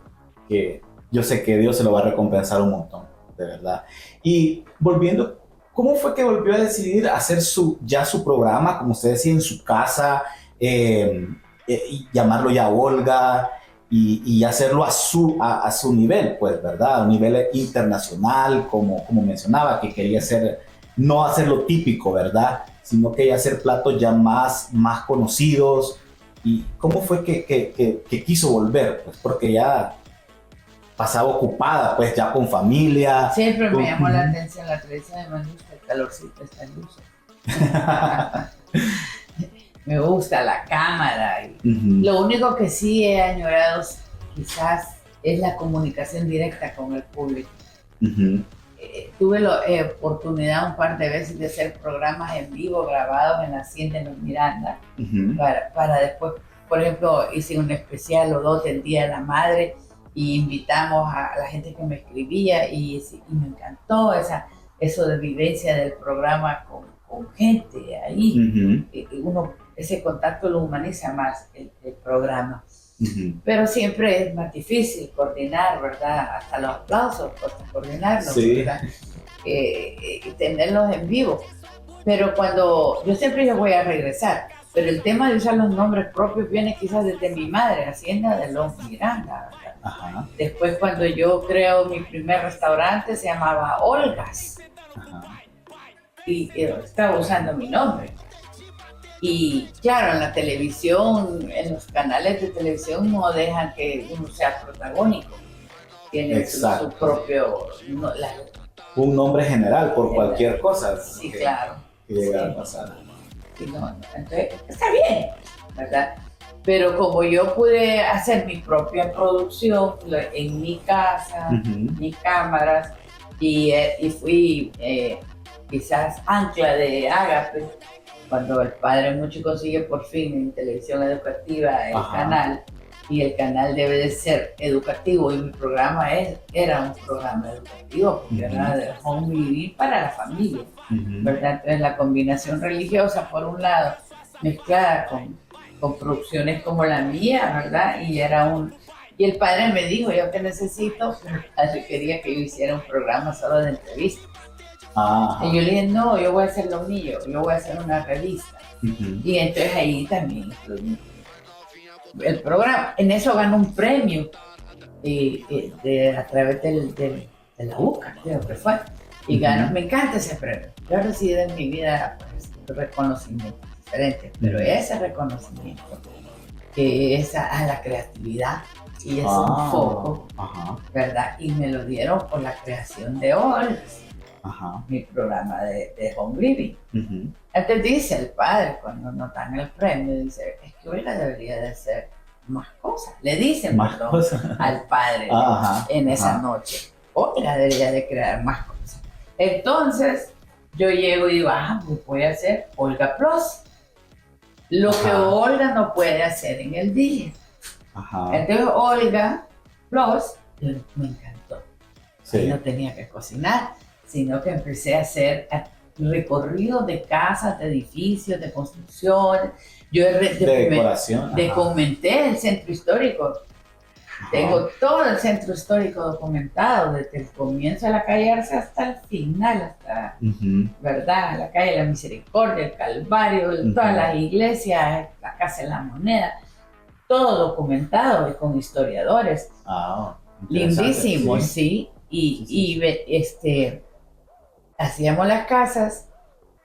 Speaker 1: yo sé que Dios se lo va a recompensar un montón, de verdad. Y volviendo, ¿cómo fue que volvió a decidir hacer su programa, como usted decía, en su casa, y llamarlo ya Olga, y hacerlo a su nivel, pues, ¿verdad? A un nivel internacional, como mencionaba, que quería no hacer lo típico, ¿verdad? Sino que hacer platos ya más conocidos. ¿Y cómo fue que quiso volver? Pues porque ya pasaba ocupada, pues ya con familia.
Speaker 2: Siempre
Speaker 1: con...
Speaker 2: me llamó la atención la tradición de me gusta el calorcito, esta luz. Me gusta la cámara. Lo único que sí he añorado quizás es la comunicación directa con el público. Tuve la oportunidad un par de veces de hacer programas en vivo grabados en la Hacienda de los Miranda para después, por ejemplo, hice un especial o dos del Día de la Madre y invitamos a la gente que me escribía y me encantó eso de vivencia del programa con gente ahí. Ese contacto lo humaniza más el programa. Pero siempre es más difícil coordinar, ¿verdad? Hasta los aplausos, coordinarlos,
Speaker 1: sí.
Speaker 2: ¿verdad? Tenerlos en vivo. Pero cuando yo siempre voy a regresar, pero el tema de usar los nombres propios viene quizás desde mi madre, Hacienda de los Miranda, ¿verdad?
Speaker 1: Ajá.
Speaker 2: Después cuando yo creo mi primer restaurante se llamaba Olgas. Ajá. Y estaba usando mi nombre. Y claro, en la televisión, en los canales de televisión no dejan que uno sea protagónico. Tiene su propio...
Speaker 1: un nombre general por cualquier cosa.
Speaker 2: Sí, claro.
Speaker 1: Que llegara a pasar.
Speaker 2: Entonces, está bien, ¿verdad? Pero como yo pude hacer mi propia producción en mi casa, mis cámaras, y fui quizás ancla de Ágape, cuando el Padre Mucho consigue por fin en televisión educativa el canal, y el canal debe de ser educativo, y mi programa era un programa educativo, porque era de home living para la familia, ¿verdad? Entonces la combinación religiosa, por un lado, mezclada con producciones como la mía, ¿verdad? Y el Padre me dijo, yo te necesito, pero el Padre quería que yo hiciera un programa solo de entrevistas. Y yo le dije, no, yo voy a hacer lo mío, yo voy a hacer una revista. Y entonces ahí también el programa. En eso ganó un premio a través de la UCA, creo que fue. Y ganó, me encanta ese premio. Yo he recibido en mi vida reconocimientos diferentes, pero ese reconocimiento que es a la creatividad y es un foco, ¿verdad? Y me lo dieron por la creación de Olgas. Mi programa de home living. Entonces dice el Padre, cuando nos dan el premio, dice, es que Olga debería de hacer más cosas. Le dicen
Speaker 1: más cosas
Speaker 2: al Padre en esa noche. Olga debería de crear más cosas. Entonces yo llego y digo, pues voy a hacer Olga Plus. Lo que Olga no puede hacer en el día. Entonces Olga Plus me encantó. Sí. No tenía que cocinar, sino que empecé a hacer recorridos de casas, de edificios, de construcción. Yo
Speaker 1: decoración.
Speaker 2: Documenté el centro histórico. Tengo todo el centro histórico documentado, desde el comienzo de la calle Arce hasta el final, hasta, ¿verdad? La calle de la Misericordia, el Calvario, todas las iglesias, la Casa de la Moneda, todo documentado y con historiadores. Lindísimo, sí. Hacíamos las casas,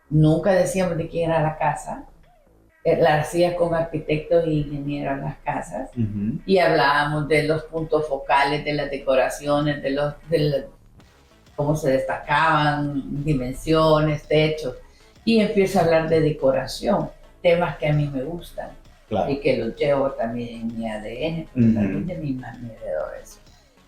Speaker 2: nunca decíamos de quién era la casa, la hacía con arquitectos e ingenieros las casas, y hablábamos de los puntos focales, de las decoraciones, de cómo se destacaban, dimensiones, techos, y empiezo a hablar de decoración, temas que a mí me gustan, y que los llevo también en mi ADN, porque también de mi mami heredó eso.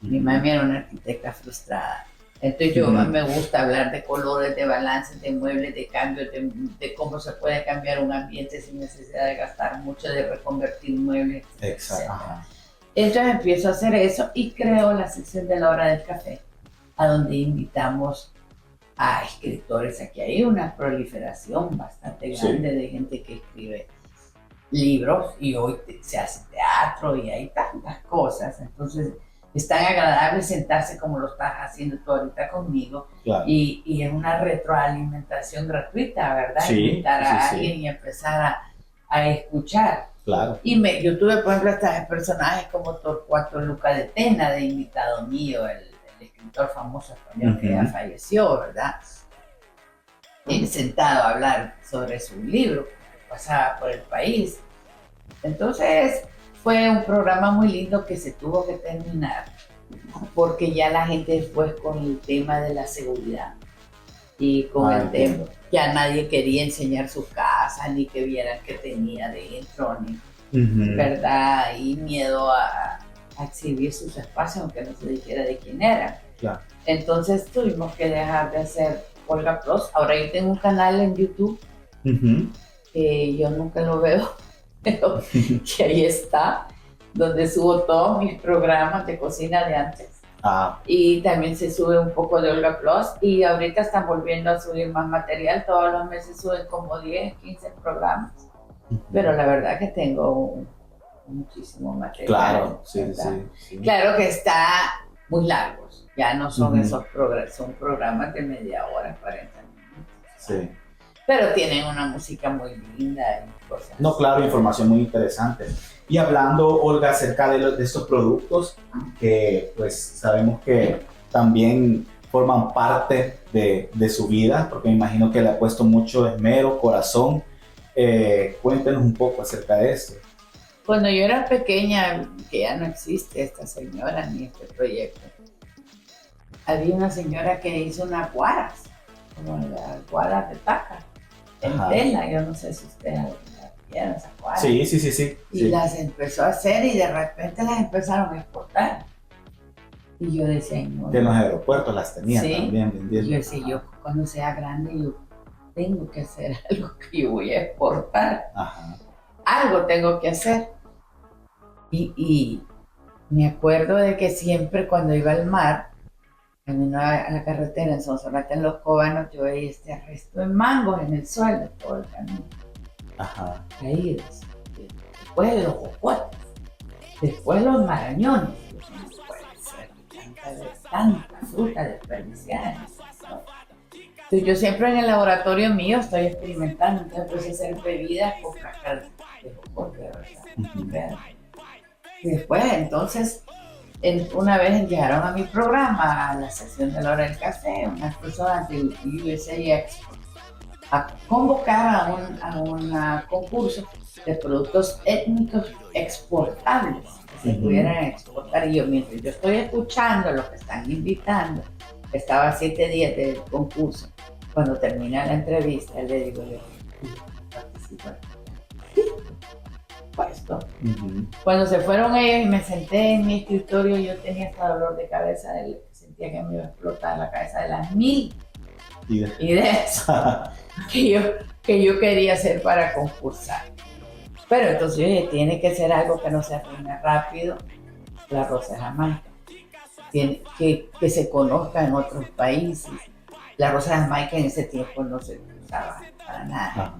Speaker 2: Mi mami era una arquitecta frustrada. Entonces yo me gusta hablar de colores, de balances, de muebles, de cambios, de cómo se puede cambiar un ambiente sin necesidad de gastar mucho, de reconvertir muebles, etc. Entonces empiezo a hacer eso y creo la sección de la hora del café, a donde invitamos a escritores. Aquí hay una proliferación bastante grande de gente que escribe libros, y hoy se hace teatro y hay tantas cosas. Entonces es tan agradable sentarse como lo estás haciendo tú ahorita conmigo, y es una retroalimentación gratuita, ¿verdad? Invitar a alguien y empezar a escuchar. Y yo tuve, por ejemplo, estos personajes como Torcuato Luca de Tena, de invitado mío, el escritor famoso español que ya falleció, ¿verdad? Sentado a hablar sobre su libro, pasaba por el país. Entonces fue un programa muy lindo que se tuvo que terminar porque ya la gente después con el tema de la seguridad y con el tema,
Speaker 1: entiendo.
Speaker 2: ya nadie quería enseñar su casa ni que vieran que tenía dentro, ni verdad, y miedo a exhibir sus espacios aunque no se dijera de quién era.
Speaker 1: Claro.
Speaker 2: Entonces tuvimos que dejar de hacer Olga Plus. Ahora yo tengo un canal en YouTube que yo nunca lo veo, pero que ahí está, donde subo todos mis programas de cocina de antes. Y también se sube un poco de Olga Plus y ahorita están volviendo a subir más material, todos los meses suben como 10, 15 programas, pero la verdad que tengo muchísimo material.
Speaker 1: Claro, sí.
Speaker 2: Claro que está muy largos, ya no son esos programas, son programas de media hora, 40 minutos.
Speaker 1: Sí.
Speaker 2: Pero tienen una música muy linda y cosas.
Speaker 1: No, claro, información muy interesante. Y hablando, Olga, acerca de estos productos que pues sabemos que también forman parte de su vida, porque me imagino que le ha puesto mucho esmero, corazón. Cuéntenos un poco acerca de esto.
Speaker 2: Cuando yo era pequeña, que ya no existe esta señora ni este proyecto, había una señora que hizo unas guaras, como las guaras de taca, en tela. Yo no sé si ustedes las vieron, esas guaras.
Speaker 1: Sí.
Speaker 2: Y las empezó a hacer y de repente las empezaron a exportar. Y yo decía, no.
Speaker 1: Que en los aeropuertos las tenían también vendiendo.
Speaker 2: Y yo decía, yo cuando sea grande, yo tengo que hacer algo que yo voy a exportar. Algo tengo que hacer. Y me acuerdo de que siempre cuando iba al mar, camino a la carretera en Sonsonate, en Los Cobanos, yo veía este arresto de mangos en el suelo todo el camino. Caídos. Después los jocotes, después los marañones. No puede ser tanta fruta desperdiciada. Entonces yo siempre en el laboratorio mío estoy experimentando, entonces empecé a hacer bebidas con cáscara de jocote, ¿verdad? Y después, entonces, una vez llegaron a mi programa, a la sección de la hora del café, unas personas de USA Export a convocar a un concurso de productos étnicos exportables que se pudieran exportar. Y yo, mientras yo estoy escuchando lo que están invitando, estaba a 7 días del concurso, cuando termina la entrevista, le digo, participa. Puesto. Cuando se fueron ellos y me senté en mi escritorio, yo tenía hasta dolor de cabeza, sentía que me iba a explotar la cabeza de las 1000 ideas que yo quería hacer para concursar. Pero entonces yo dije, tiene que ser algo que no se arruine rápido, la rosa de Jamaica, que se conozca en otros países. La rosa de Jamaica en ese tiempo no se usaba para nada.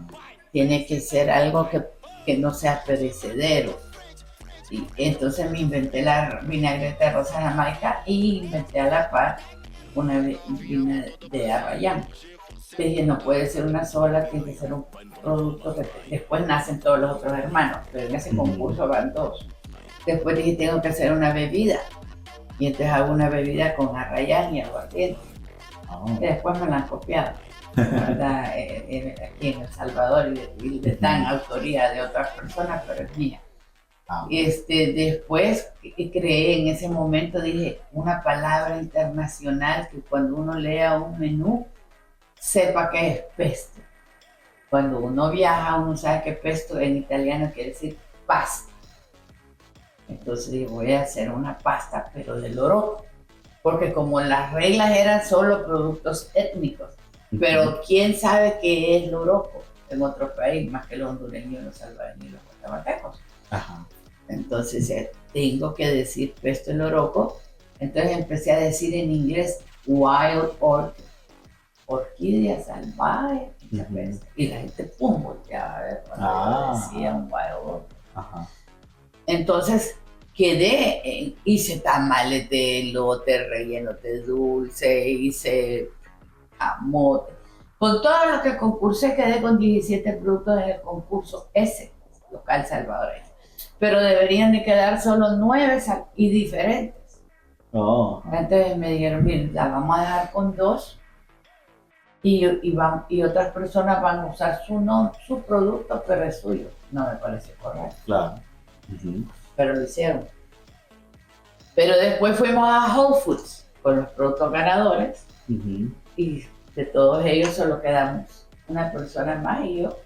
Speaker 2: Tiene que ser algo que no sea perecedero. Y entonces me inventé la vinagreta de rosa de Jamaica y inventé a la par una vina de Arrayán. Dije, no puede ser una sola, tiene que ser un producto que después nacen todos los otros hermanos, pero en ese concurso van 2. Después dije, tengo que hacer una bebida. Y entonces hago una bebida con Arrayán y aguardiente. Y después me la han copiado. ¿Verdad? Aquí en El Salvador y de tan autoría de otras personas, pero es mía. Después creé en ese momento, dije, una palabra internacional que cuando uno lea un menú sepa que es pesto. Cuando uno viaja, uno sabe que pesto en italiano quiere decir pasta. Entonces dije, voy a hacer una pasta, pero de loroco, porque como las reglas eran solo productos étnicos, pero quién sabe qué es loroco en otro país, más que los hondureños, los salvadoreños y los guatemaltecos. Entonces tengo que decir pesto de loroco. Entonces empecé a decir en inglés wild orchid, orquídea salvaje, y la gente volteaba a ver cuando decía un wild orchid. Entonces hice tamales de elote rellenos de dulce, hice camote. Con todo lo que concursé quedé con 17 productos en el concurso ese local salvadoreño. Pero deberían de quedar solo 9 y diferentes. Entonces me dijeron, miren, la vamos a dejar con 2 y otras personas van a usar su producto, pero es suyo. no me pareció correcto,
Speaker 1: Claro.
Speaker 2: pero lo hicieron. Pero después fuimos a Whole Foods con los productos ganadores y de todos ellos solo quedamos una persona más y yo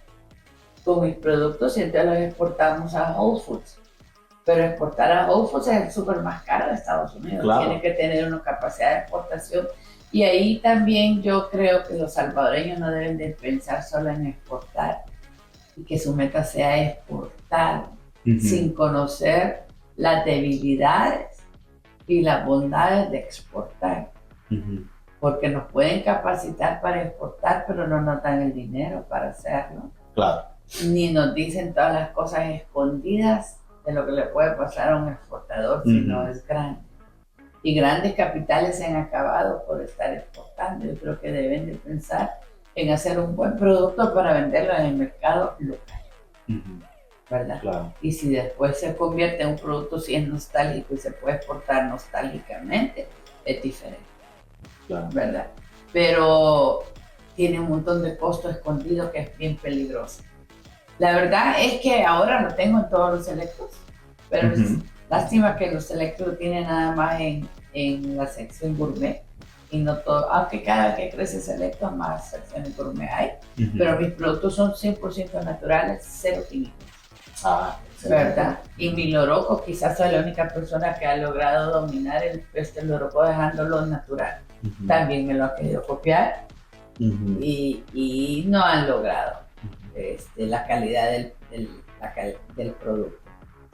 Speaker 2: con mis productos y entonces los exportamos a Whole Foods. Pero exportar a Whole Foods es el súper más caro de Estados Unidos.
Speaker 1: Claro.
Speaker 2: Tiene que tener una capacidad de exportación. Y ahí también yo creo que los salvadoreños no deben de pensar solo en exportar y que su meta sea exportar sin conocer las debilidades y las bondades de exportar. Porque nos pueden capacitar para exportar, pero no nos dan el dinero para hacerlo.
Speaker 1: Claro.
Speaker 2: Ni nos dicen todas las cosas escondidas de lo que le puede pasar a un exportador si no es grande. Y grandes capitales se han acabado por estar exportando. Yo creo que deben de pensar en hacer un buen producto para venderlo en el mercado local, ¿verdad?
Speaker 1: Claro.
Speaker 2: Y si después se convierte en un producto si es nostálgico y se puede exportar nostálgicamente, es diferente,
Speaker 1: Claro.
Speaker 2: ¿verdad? Pero tiene un montón de costo escondido que es bien peligroso. La verdad es que ahora lo tengo en todos los selectos, pero es lástima que los selectos lo tienen nada más en la sección gourmet y no todo, aunque cada vez que crece selecto más secciones gourmet hay, pero mis productos son 100% naturales, cero químicos. ¿Verdad? Y mi loroco, quizás soy la única persona que ha logrado dominar el loroco dejándolo natural. También me lo ha querido copiar y no han logrado la calidad del producto.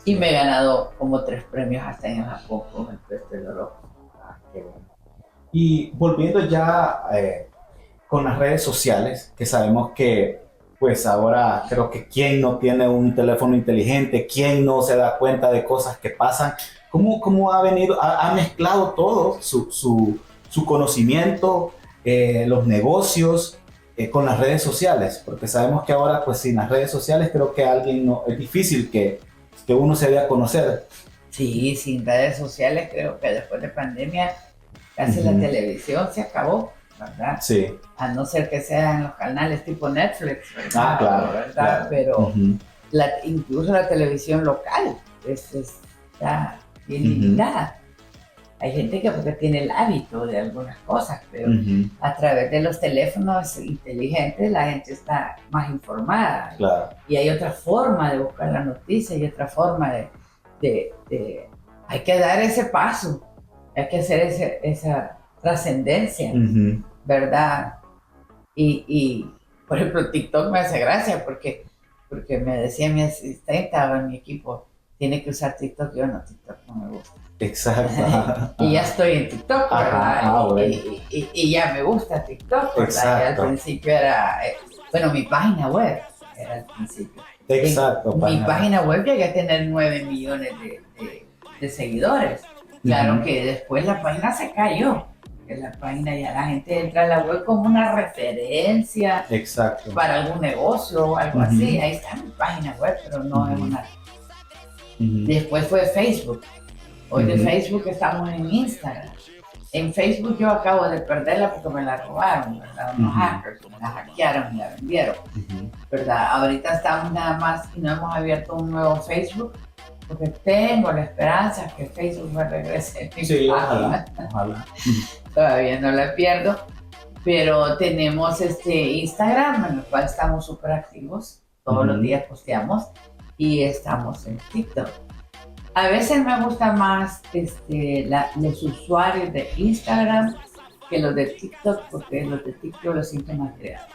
Speaker 2: Y me he ganado como 3 premios hasta en el Japón con el peste loroco.
Speaker 1: Qué bueno. Y volviendo ya con las redes sociales, que sabemos que pues ahora creo que quién no tiene un teléfono inteligente, quién no se da cuenta de cosas que pasan, ¿cómo ha mezclado todo su conocimiento, los negocios con las redes sociales? Porque sabemos que ahora pues sin las redes sociales creo que es difícil que uno se dé a conocer.
Speaker 2: Sí, sin redes sociales creo que después de pandemia casi la televisión se acabó, ¿verdad?
Speaker 1: Sí.
Speaker 2: A no ser que sean los canales tipo Netflix, ¿verdad?
Speaker 1: Ah, claro.
Speaker 2: ¿verdad?
Speaker 1: Claro.
Speaker 2: Pero incluso la televisión local está bien limitada. Hay gente que porque tiene el hábito de algunas cosas, pero a través de los teléfonos inteligentes la gente está más informada.
Speaker 1: Claro.
Speaker 2: Y hay otra forma de buscar la noticia y otra forma hay que dar ese paso, hay que hacer esa trascendencia, ¿verdad? Y por ejemplo TikTok me hace gracia porque me decía mi asistente o en mi equipo, tiene que usar TikTok, yo no, TikTok no me gusta.
Speaker 1: Exacto.
Speaker 2: Y ya estoy en TikTok, ¿verdad?
Speaker 1: Bueno.
Speaker 2: Y ya me gusta TikTok, ¿verdad?
Speaker 1: Exacto.
Speaker 2: Y al principio era, mi página web era al principio.
Speaker 1: Exacto.
Speaker 2: Mi página web llegué a tener 9 millones de seguidores. Claro que después la página se cayó. Que la página ya la gente entra a la web como una referencia.
Speaker 1: Exacto.
Speaker 2: Para algún negocio o algo así. Ahí está mi página web, pero no es una. Después fue Facebook. Hoy de Facebook estamos en Instagram. En Facebook yo acabo de perderla porque me la robaron, ¿verdad? Unos hackers me la hackearon y la vendieron, ¿verdad? Ahorita estamos nada más y no hemos abierto un nuevo Facebook porque tengo la esperanza que Facebook me regrese.
Speaker 1: Sí, ojalá.
Speaker 2: Todavía no la pierdo, pero tenemos Instagram en el cual estamos súper activos. Todos los días posteamos y estamos en TikTok. A veces me gusta más los usuarios de Instagram que los de TikTok, porque los de TikTok los siento más creados.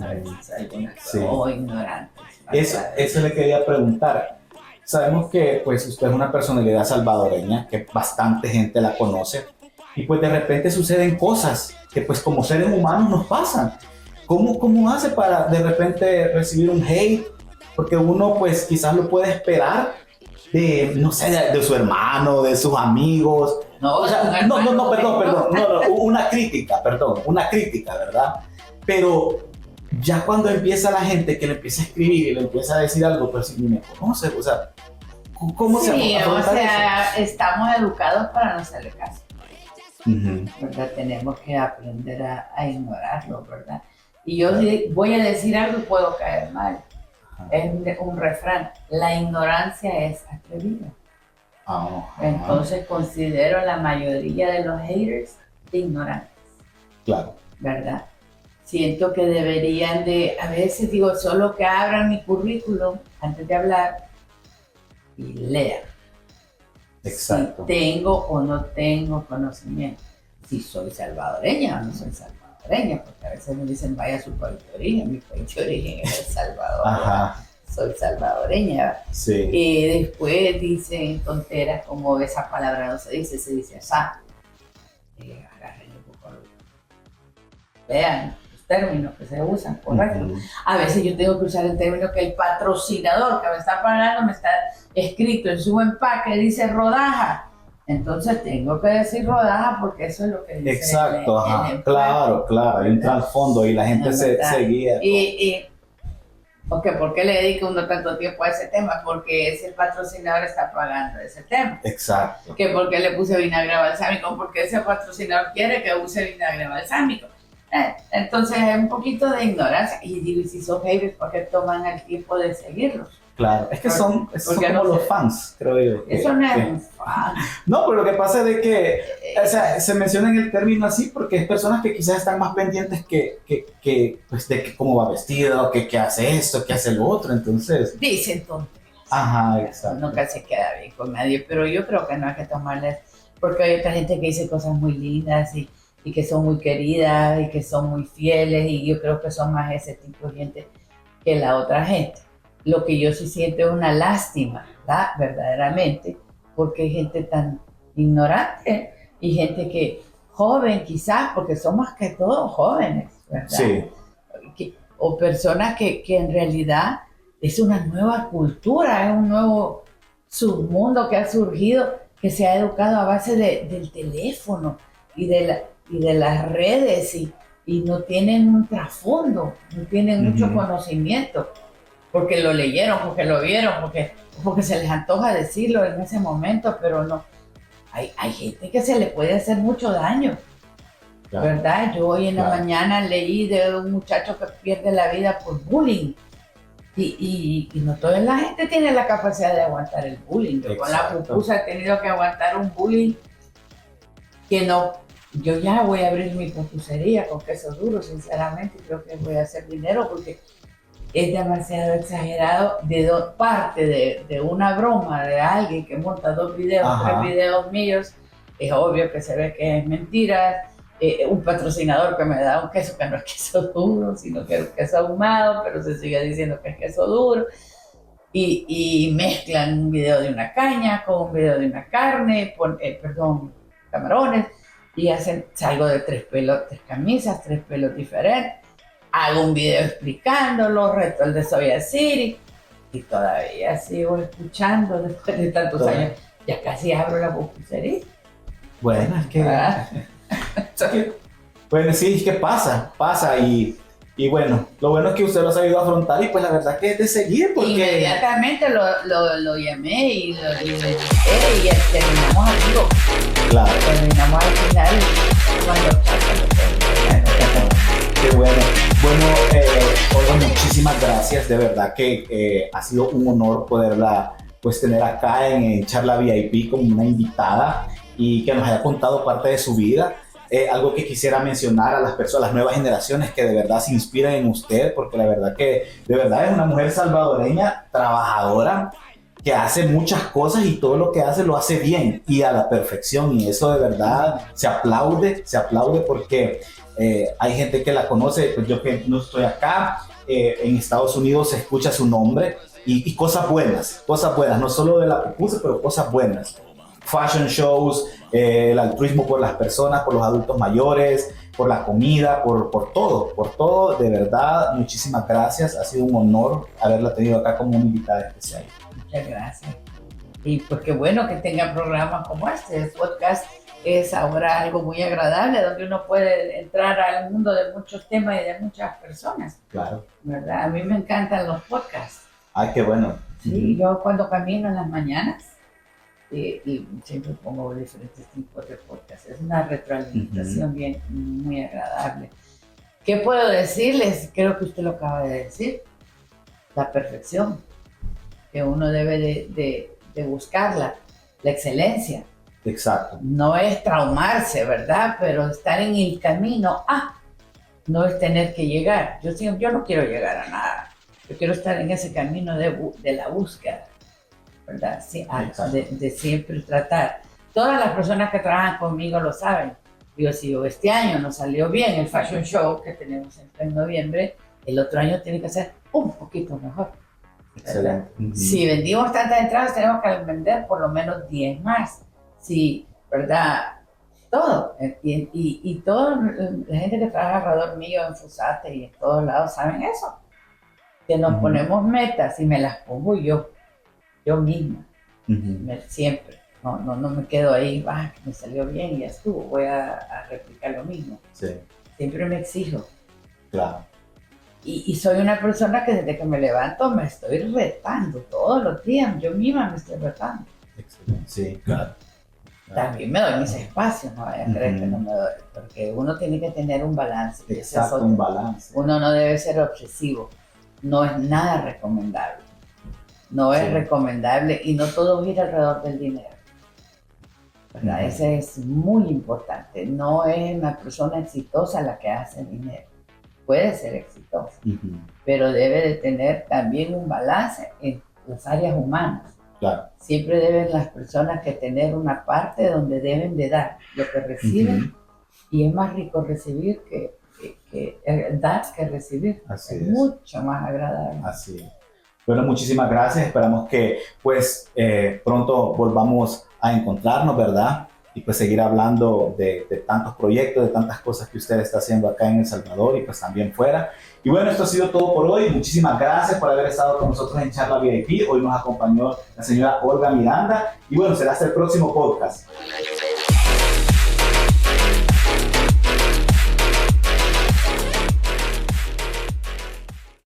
Speaker 2: A veces algunas o ignorantes.
Speaker 1: Eso le quería preguntar. Sabemos que pues usted es una personalidad salvadoreña, que bastante gente la conoce, y pues de repente suceden cosas que pues como seres humanos nos pasan. ¿Cómo hace para de repente recibir un hate? Porque uno pues quizás lo puede esperar de su hermano, de sus amigos. Una crítica, ¿verdad? Pero ya cuando empieza la gente que le empieza a escribir y le empieza a decir algo, pero si ni me conoce, o sea, ¿cómo se afronta eso?
Speaker 2: Estamos educados para no hacerle caso, ¿verdad? Tenemos que aprender a ignorarlo, ¿verdad? Y yo voy a decir algo y puedo caer mal. Es un refrán, la ignorancia es atrevida. Entonces considero la mayoría de los haters ignorantes.
Speaker 1: Claro.
Speaker 2: ¿Verdad? Siento que deberían de, a veces digo, solo que abran mi currículum antes de hablar y lean.
Speaker 1: Exacto.
Speaker 2: Si tengo o no tengo conocimiento. Si soy salvadoreña o no soy salvadoreña, porque a veces me dicen, vaya a su país de origen, mi país de origen es El Salvador.
Speaker 1: Ajá.
Speaker 2: Soy salvadoreña.
Speaker 1: Sí.
Speaker 2: Y después dicen tonteras como esa palabra no se dice asá. Agarren un poco, vean los términos que se usan, correcto. A veces yo tengo que usar el término que el patrocinador que me está pagando me está escrito en su empaque, dice rodaja. Entonces tengo que decir rodaja porque eso es lo que dice.
Speaker 1: Exacto, el claro, hay un trasfondo y la gente se guía.
Speaker 2: Okay, ¿por qué le dedica uno tanto tiempo a ese tema? Porque ese patrocinador está pagando ese tema.
Speaker 1: Exacto.
Speaker 2: Que por qué le puse vinagre balsámico, porque ese patrocinador quiere que use vinagre balsámico. Entonces es un poquito de ignorancia. Y digo, si son haters, ¿por qué toman el tiempo de seguirlos?
Speaker 1: Claro, es que son como no los fans, creo yo.
Speaker 2: Eso no es un fan.
Speaker 1: No, pero lo que pasa es de que, o sea, se menciona en el término así porque es personas que quizás están más pendientes pues de que cómo va vestido, que hace esto, que hace lo otro, entonces...
Speaker 2: Dicen tonterías.
Speaker 1: Ajá, exacto.
Speaker 2: Nunca se queda bien con nadie, pero yo creo que no hay que tomarles, porque hay otra gente que dice cosas muy lindas y que son muy queridas y que son muy fieles, y yo creo que son más ese tipo de gente que la otra gente. Lo que yo sí siento es una lástima, ¿verdad? Verdaderamente, porque hay gente tan ignorante y gente que joven quizás, porque son más que todo jóvenes, ¿verdad?
Speaker 1: Sí.
Speaker 2: O personas que en realidad es una nueva cultura, es un nuevo submundo que ha surgido, que se ha educado a base del teléfono y de las redes y no tienen un trasfondo, no tienen mucho conocimiento. Porque lo leyeron, porque lo vieron, porque se les antoja decirlo en ese momento, pero no. Hay gente que se le puede hacer mucho daño, claro. ¿Verdad? Yo hoy en la mañana leí de un muchacho que pierde la vida por bullying. Y no toda la gente tiene la capacidad de aguantar el bullying. Yo con la pupusa he tenido que aguantar un bullying que no. Yo ya voy a abrir mi pupusería con queso duro, sinceramente, creo que voy a hacer dinero porque es demasiado exagerado de parte de una broma de alguien que monta 2 videos, 3 videos míos. Es obvio que se ve que es mentira. Un patrocinador que me da un queso que no es queso duro, sino que es queso ahumado, pero se sigue diciendo que es queso duro. Y mezclan un video de una caña con un video de una carne, camarones, y salgo de 3 camisas, 3 pelos diferentes. Hago un video explicándolo, reto el de Soya City, y todavía sigo escuchando después de tantos años. Ya casi abro la pupusería.
Speaker 1: Bueno, es que... Bueno, sí, es que pasa, y bueno, lo bueno es que usted lo ha sabido afrontar y pues la verdad que es de seguir porque...
Speaker 2: Inmediatamente lo llamé y lo invité y terminamos amigo.
Speaker 1: Claro.
Speaker 2: Terminamos al final cuando...
Speaker 1: Qué bueno. Bueno, Olga, muchísimas gracias. De verdad que ha sido un honor poderla pues tener acá en Charla VIP como una invitada y que nos haya contado parte de su vida. Algo que quisiera mencionar a las personas, a las nuevas generaciones que de verdad se inspiran en usted, porque la verdad que de verdad es una mujer salvadoreña, trabajadora, que hace muchas cosas y todo lo que hace lo hace bien y a la perfección, y eso de verdad se aplaude porque hay gente que la conoce, pues yo que no estoy acá, en Estados Unidos se escucha su nombre y cosas buenas, no solo de la pupusa, pero cosas buenas. Fashion shows, el altruismo por las personas, por los adultos mayores, por la comida, por todo, de verdad, muchísimas gracias, ha sido un honor haberla tenido acá como una invitada especial.
Speaker 2: Muchas gracias. Y pues qué bueno que tengan programas como este. El podcast es ahora algo muy agradable, donde uno puede entrar al mundo de muchos temas y de muchas personas.
Speaker 1: Claro.
Speaker 2: ¿Verdad? A mí me encantan los podcasts.
Speaker 1: Ay, qué bueno.
Speaker 2: Sí, yo cuando camino en las mañanas, y siempre pongo diferentes tipos de podcasts. Es una retroalimentación bien, muy agradable. ¿Qué puedo decirles? Creo que usted lo acaba de decir. la perfección, que uno debe de buscarla, la excelencia.
Speaker 1: Exacto.
Speaker 2: No es traumarse, ¿verdad? Pero estar en el camino, no es tener que llegar. Yo no quiero llegar a nada. Yo quiero estar en ese camino de la búsqueda, ¿verdad? Sí, de siempre tratar. Todas las personas que trabajan conmigo lo saben. Digo, si este año nos salió bien el fashion show que tenemos en noviembre, el otro año tiene que ser un poquito mejor.
Speaker 1: Excelente.
Speaker 2: Si vendimos tantas entradas, tenemos que vender por lo menos 10 más. Sí, ¿verdad? Todo. Y toda la gente que trabaja alrededor mío en Fusate y en todos lados saben eso. Que nos ponemos metas y me las pongo yo misma, siempre. No me quedo ahí, me salió bien y ya estuvo, voy a replicar lo mismo.
Speaker 1: Sí.
Speaker 2: Siempre me exijo.
Speaker 1: Claro.
Speaker 2: Y soy una persona que desde que me levanto me estoy retando todos los días, yo misma me estoy retando.
Speaker 1: Excelente. Sí, claro.
Speaker 2: También me doy mis espacios, no vayan a creer que no me doy, porque uno tiene que tener un balance.
Speaker 1: Exacto, un balance.
Speaker 2: Uno no debe ser obsesivo, no es nada recomendable. No es recomendable y no todo gira alrededor del dinero. ¿Verdad? Ese es muy importante. No es una persona exitosa la que hace dinero. Puede ser exitosa, pero debe de tener también un balance en las áreas humanas.
Speaker 1: Claro.
Speaker 2: Siempre deben las personas que tener una parte donde deben de dar lo que reciben y es más rico recibir que dar que recibir.
Speaker 1: Así
Speaker 2: es
Speaker 1: es.
Speaker 2: Mucho más agradable.
Speaker 1: Así es. Bueno, muchísimas gracias. Esperamos que pues pronto volvamos a encontrarnos, ¿verdad? Y pues seguir hablando de tantos proyectos, de tantas cosas que usted está haciendo acá en El Salvador y pues también fuera. Y bueno, esto ha sido todo por hoy. Muchísimas gracias por haber estado con nosotros en Charla VIP. Hoy nos acompañó la señora Olga Miranda. Y bueno, será hasta el próximo podcast.